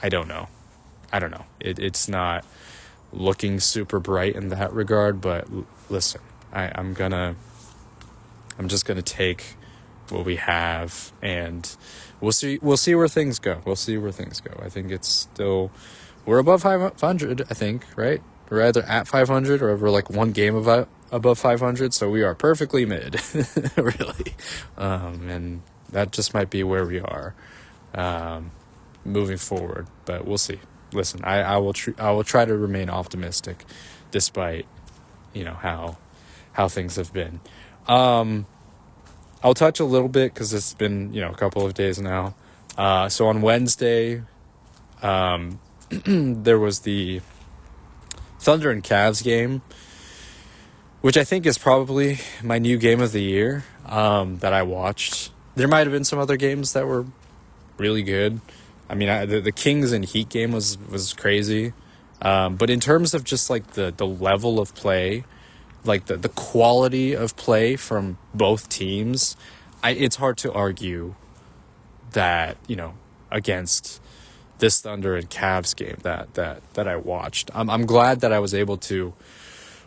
know. I don't know. It's not looking super bright in that regard, but listen, I'm just gonna take what we have, and we'll see where things go. I think it's still, we're above 500, I think, right? We're either at 500 or we're like one game above 500, so we are perfectly mid, really. And that just might be where we are moving forward, but we'll see. Listen, I will try to remain optimistic despite, how things have been. I'll touch a little bit because it's been, a couple of days now. So on Wednesday, there was the Thunder and Cavs game, which I think is probably my new game of the year that I watched. There might have been some other games that were really good. I mean, the Kings and Heat game was crazy. But in terms of just like the level of play, like the quality of play from both teams, it's hard to argue that, against this Thunder and Cavs game that I watched. I'm glad that I was able to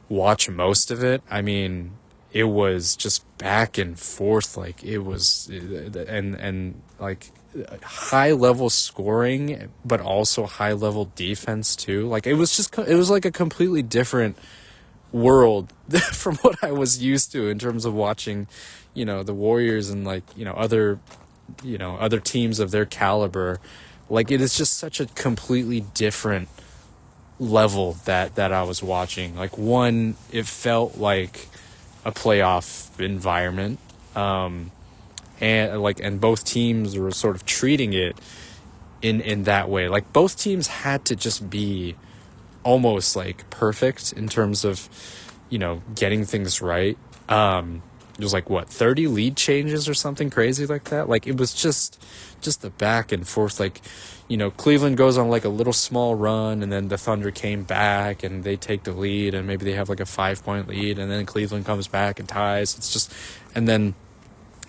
watch most of it. I mean, it was just back and forth. Like it was, and like high level scoring, but also high level defense too. Like it was like a completely different world from what I was used to in terms of watching, the Warriors and like, other teams of their caliber. Like it is just such a completely different level that I was watching. Like one, it felt like a playoff environment. And both teams were sort of treating it in that way. Like both teams had to just be almost like perfect in terms of, getting things right. It was like 30 lead changes or something crazy like that. Like it was just the back and forth. Like, Cleveland goes on like a little small run, and then the Thunder came back and they take the lead, and maybe they have like a 5-point lead, and then Cleveland comes back and ties. It's just, and then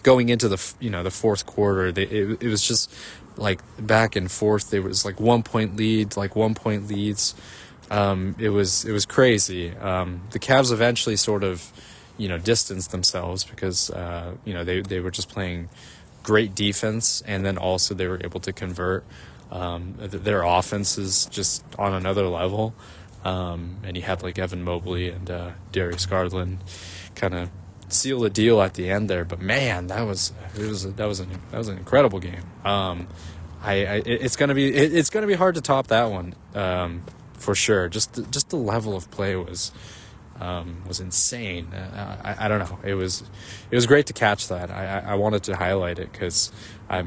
going into the fourth quarter, it was just like back and forth. There was like 1 point leads, it was crazy. The Cavs eventually sort of, distanced themselves because they were just playing great defense, and then also they were able to convert. Their offense is just on another level, and you had like Evan Mobley and Darius Garland kind of seal the deal at the end there. But man, that was an incredible game. It's gonna be hard to top that one, for sure. Just the level of play was insane. I don't know. It was great to catch that. I wanted to highlight it because I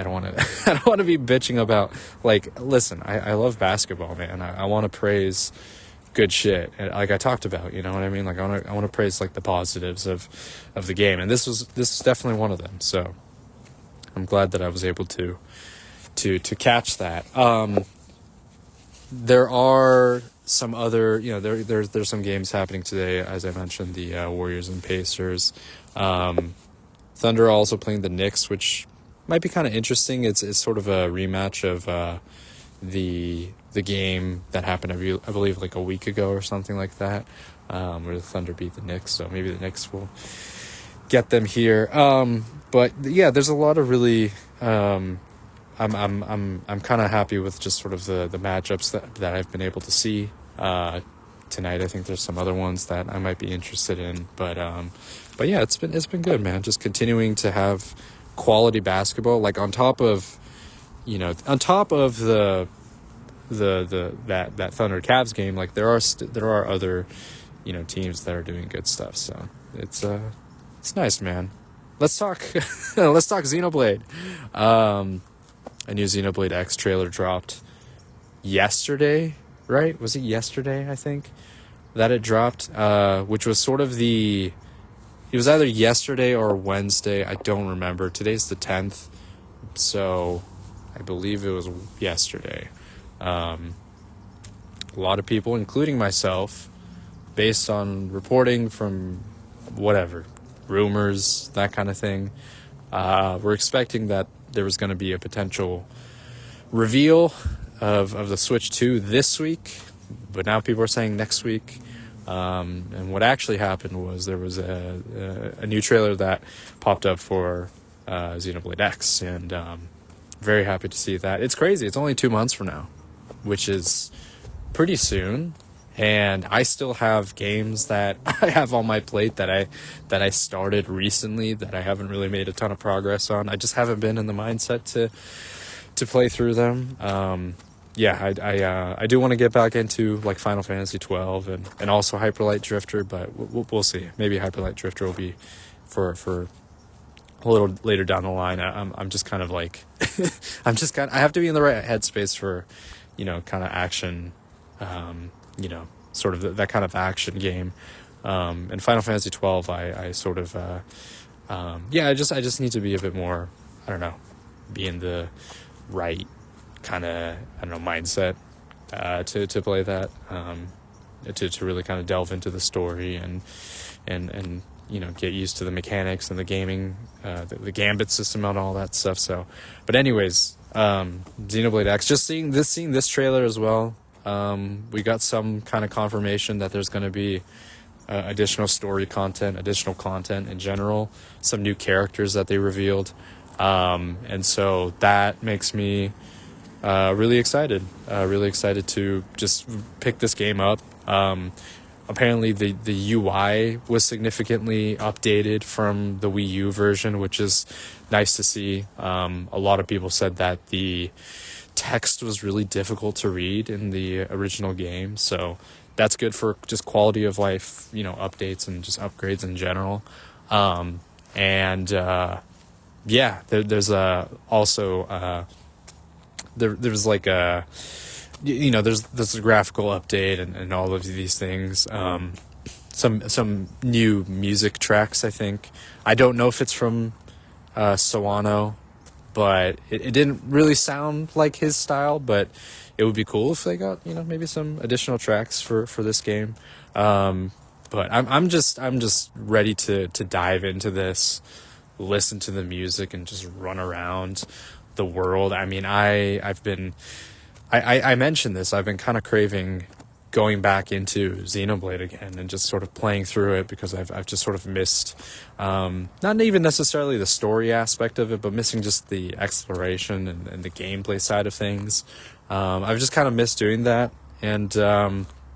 don't want to I don't want to be bitching about, like, listen, I love basketball, man. I want to praise good shit, like I talked about, you know what I mean? Like I want to praise like the positives of the game, and this is definitely one of them. So I'm glad that I was able to catch that. There are some other, there's some games happening today, as I mentioned, the Warriors and Pacers. Thunder are also playing the Knicks, which might be kind of interesting. It's sort of a rematch of the game that happened, I believe, like a week ago or something like that, where the Thunder beat the Knicks. So maybe the Knicks will get them here. But yeah, there's a lot of really. I'm kind of happy with just sort of the matchups that I've been able to see tonight. I think there's some other ones that I might be interested in, but yeah, it's been good, man. Just continuing to have quality basketball, like on top of that Thunder Cavs game. Like there are other teams that are doing good stuff. So it's nice, man. Let's talk Xenoblade. A new Xenoblade X trailer dropped yesterday, right? Was it yesterday, I think, that it dropped? Which was sort of it was either yesterday or Wednesday. I don't remember. Today's the 10th, so I believe it was yesterday. A lot of people, including myself, based on reporting from whatever, rumors, that kind of thing, were expecting that there was going to be a potential reveal of the Switch 2 this week, but now people are saying next week. And what actually happened was there was a new trailer that popped up for Xenoblade X, and very happy to see that. It's crazy. It's only 2 months from now, which is pretty soon. And I still have games that I have on my plate that I started recently that I haven't really made a ton of progress on. I just haven't been in the mindset to play through them. I do want to get back into like Final Fantasy 12 and also Hyper Light Drifter, but we'll see. Maybe Hyper Light Drifter will be for a little later down the line. I'm just kind of like I have to be in the right headspace for kind of action. Sort of that kind of action game. And Final Fantasy 12, I sort of, I just need to be a bit more, I don't know, be in the right kind of, mindset, to play that, to really kind of delve into the story and get used to the mechanics and the gaming, the Gambit system and all that stuff. So, but anyways, Xenoblade X, just seeing this trailer as well. We got some kind of confirmation that there's going to be additional story content, additional content in general, some new characters that they revealed. And so that makes me really excited to just pick this game up. Apparently the UI was significantly updated from the Wii U version, which is nice to see. A lot of people said that the text was really difficult to read in the original game, so that's good for just quality of life, updates and just upgrades in general. There's also there's like a there's a graphical update and all of these things. Some new music tracks, I think. I don't know if it's from Sawano, but it didn't really sound like his style, but it would be cool if they got, maybe some additional tracks for this game. But I'm just ready to dive into this, listen to the music and just run around the world. I mean, I mentioned this, I've been kind of craving going back into Xenoblade again and just sort of playing through it, because I've just sort of missed, not even necessarily the story aspect of it, but missing just the exploration and the gameplay side of things. I've just kind of missed doing that. And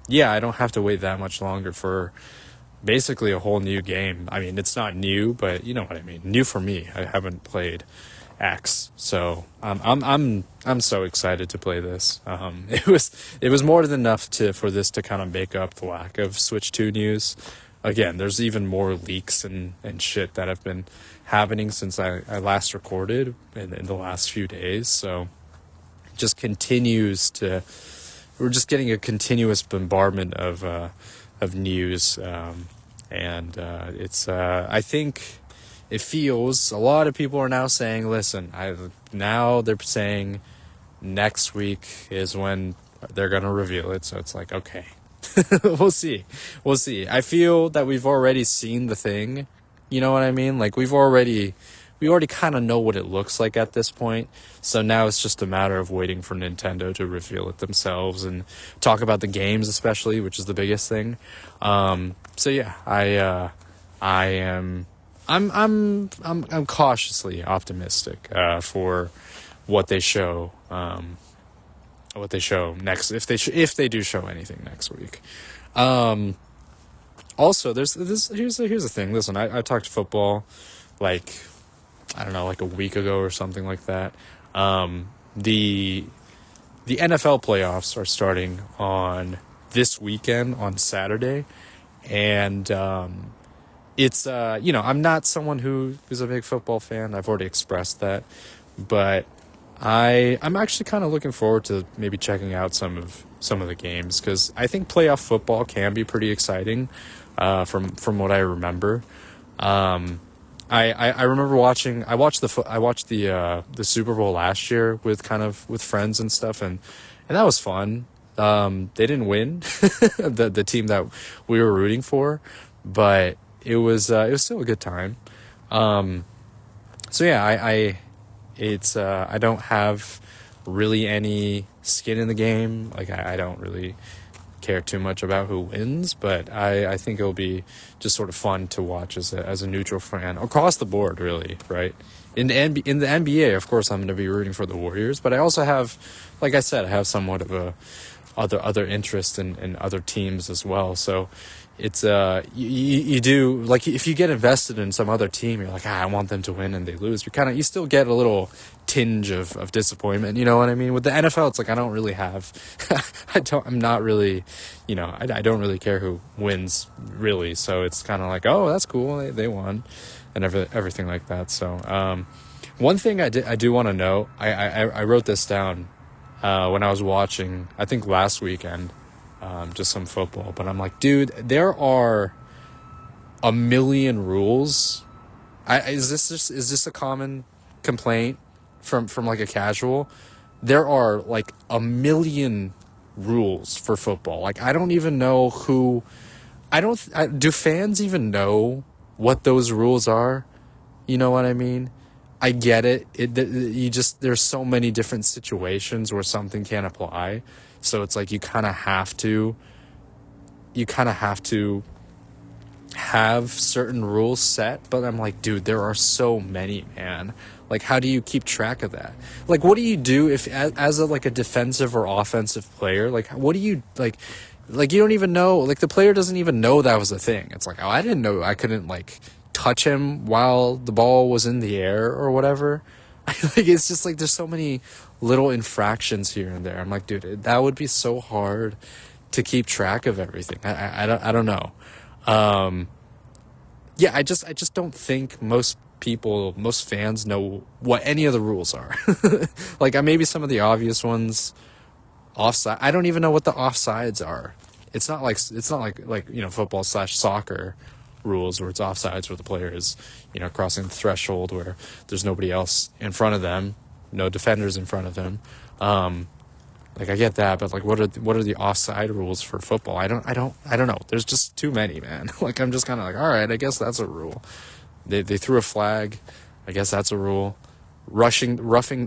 yeah, I don't have to wait that much longer for basically a whole new game. I mean, it's not new, but you know what I mean. New for me. I haven't played X, so I'm so excited to play this. It was more than enough for this to kind of make up the lack of Switch 2 news. Again, there's even more leaks and shit that have been happening since I last recorded in the last few days. So it just continues to. We're just getting a continuous bombardment of news, and it's I think. It feels, a lot of people are now saying, listen, now they're saying next week is when they're going to reveal it. So it's like, okay, we'll see. I feel that we've already seen the thing. You know what I mean? Like we already kind of know what it looks like at this point. So now it's just a matter of waiting for Nintendo to reveal it themselves and talk about the games, especially, which is the biggest thing. So yeah, I'm cautiously optimistic for what they show next, if they do show anything next week. Also, here's the thing. Listen, I talked football like I don't know, like a week ago or something like that. The NFL playoffs are starting on this weekend on Saturday, and it's, I'm not someone who is a big football fan. I've already expressed that. But I'm actually kind of looking forward to maybe checking out some of the games, because I think playoff football can be pretty exciting, from what I remember. I remember watching. I watched the Super Bowl last year with friends and stuff, and that was fun. They didn't win, the team that we were rooting for, but it was still a good time. So yeah, I don't have really any skin in the game. Like I don't really care too much about who wins, but I think it'll be just sort of fun to watch as a neutral fan across the board, really, right? In the NBA, of course, I'm going to be rooting for the Warriors, but I also have, like I said, I have somewhat of a other interest in other teams as well. So it's you do, like, if you get invested in some other team, you're like, I want them to win, and they lose, you still get a little tinge of disappointment, you know what I mean? With the NFL, it's like I don't really have I'm not really, I don't really care who wins, really. So it's kind of like, oh, that's cool, they won, and everything like that. So one thing I do want to know, I wrote this down when I was watching, I think last weekend, just some football, but I'm like, dude, there are a million rules. Is this a common complaint from like a casual? There are like a million rules for football. Like I don't even know do fans even know what those rules are? You know what I mean? I get it. There's so many different situations where something can apply. So it's like you kind of have to have certain rules set, but I'm like, dude, there are so many, man. Like, how do you keep track of that? Like, what do you do if, as a defensive or offensive player, like, what do you, like, you don't even know, like, the player doesn't even know that was a thing. It's like, oh, I didn't know I couldn't, like, touch him while the ball was in the air or whatever. Like, it's just like, there's so many little infractions here and there. I'm like, dude, that would be so hard to keep track of everything. I don't know. Yeah, I just don't think most fans know what any of the rules are. Like, maybe some of the obvious ones, offside. I don't even know what the offsides are. It's not like football / soccer rules where it's offsides, where the player is, crossing the threshold where there's nobody else in front of them, no defenders in front of them. Like, I get that, but like, what are the offside rules for football? I don't know. There's just too many, man. Like, I'm just kind of like, all right, I guess that's a rule. They threw a flag, I guess that's a rule. Roughing the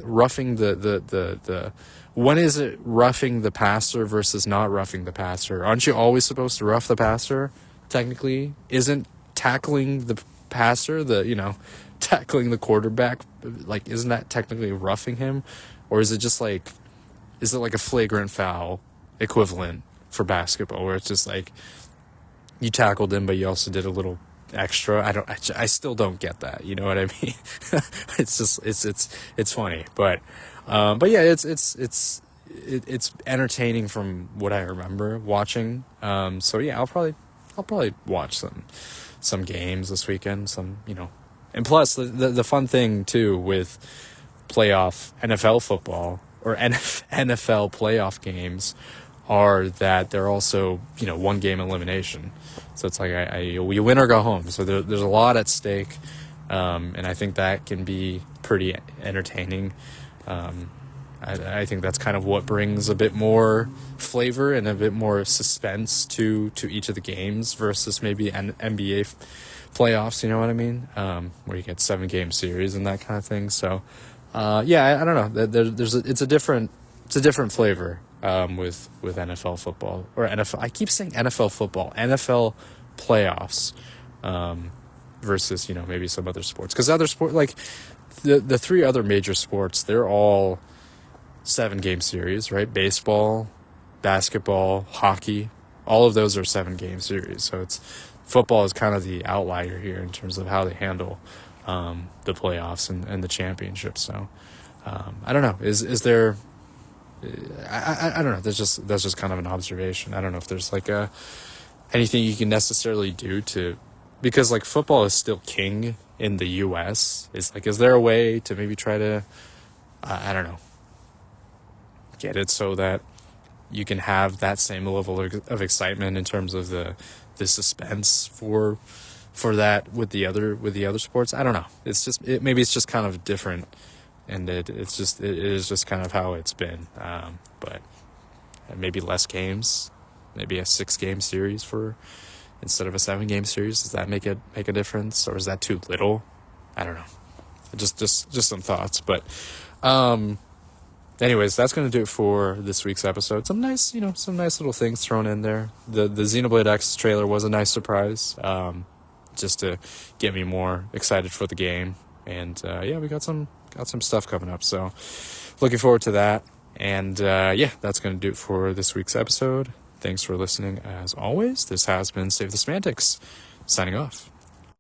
when is it roughing the passer versus not roughing the passer? Aren't you always supposed to rough the passer? Technically, isn't tackling the passer tackling the quarterback, like, isn't that technically roughing him? Or is it just like, is it like a flagrant foul equivalent for basketball, where it's just like you tackled him, but you also did a little extra? I still don't get that. You know what I mean? It's just, it's funny, but yeah, it's entertaining from what I remember watching. So yeah, I'll probably watch some games this weekend, and plus the fun thing too with playoff NFL football or NFL playoff games are that they're also, one game elimination. So it's like you win or go home. So there's a lot at stake. And I think that can be pretty entertaining. I think that's kind of what brings a bit more flavor and a bit more suspense to each of the games versus maybe an NBA playoffs, you know what I mean? Where you get 7-game series and that kind of thing. So, yeah, I don't know. It's a different flavor with NFL football or NFL. I keep saying NFL football, NFL playoffs, versus maybe some other sports, because other sport, like the 3 other major sports, they're all 7-game series, right? Baseball, basketball, hockey, all of those are 7-game series. So football is kind of the outlier here in terms of how they handle the playoffs and the championship. So I don't know. Is there? I don't know. That's just kind of an observation. I don't know if there's like anything you can necessarily do because like football is still king in the U.S. Is there a way to maybe try to I don't know, get it so that you can have that same level of excitement in terms of the suspense for that with the other sports? I don't know. Maybe it's just kind of different, and it is just kind of how it's been. But maybe less games, maybe a 6-game series instead of a 7-game series. Does that make a difference, or is that too little? I don't know. Just some thoughts, but anyways, that's going to do it for this week's episode. Some nice little things thrown in there. The Xenoblade X trailer was a nice surprise, just to get me more excited for the game. And yeah, we got some stuff coming up, so looking forward to that. And yeah, that's going to do it for this week's episode. Thanks for listening as always. This has been Save the Semantics, signing off.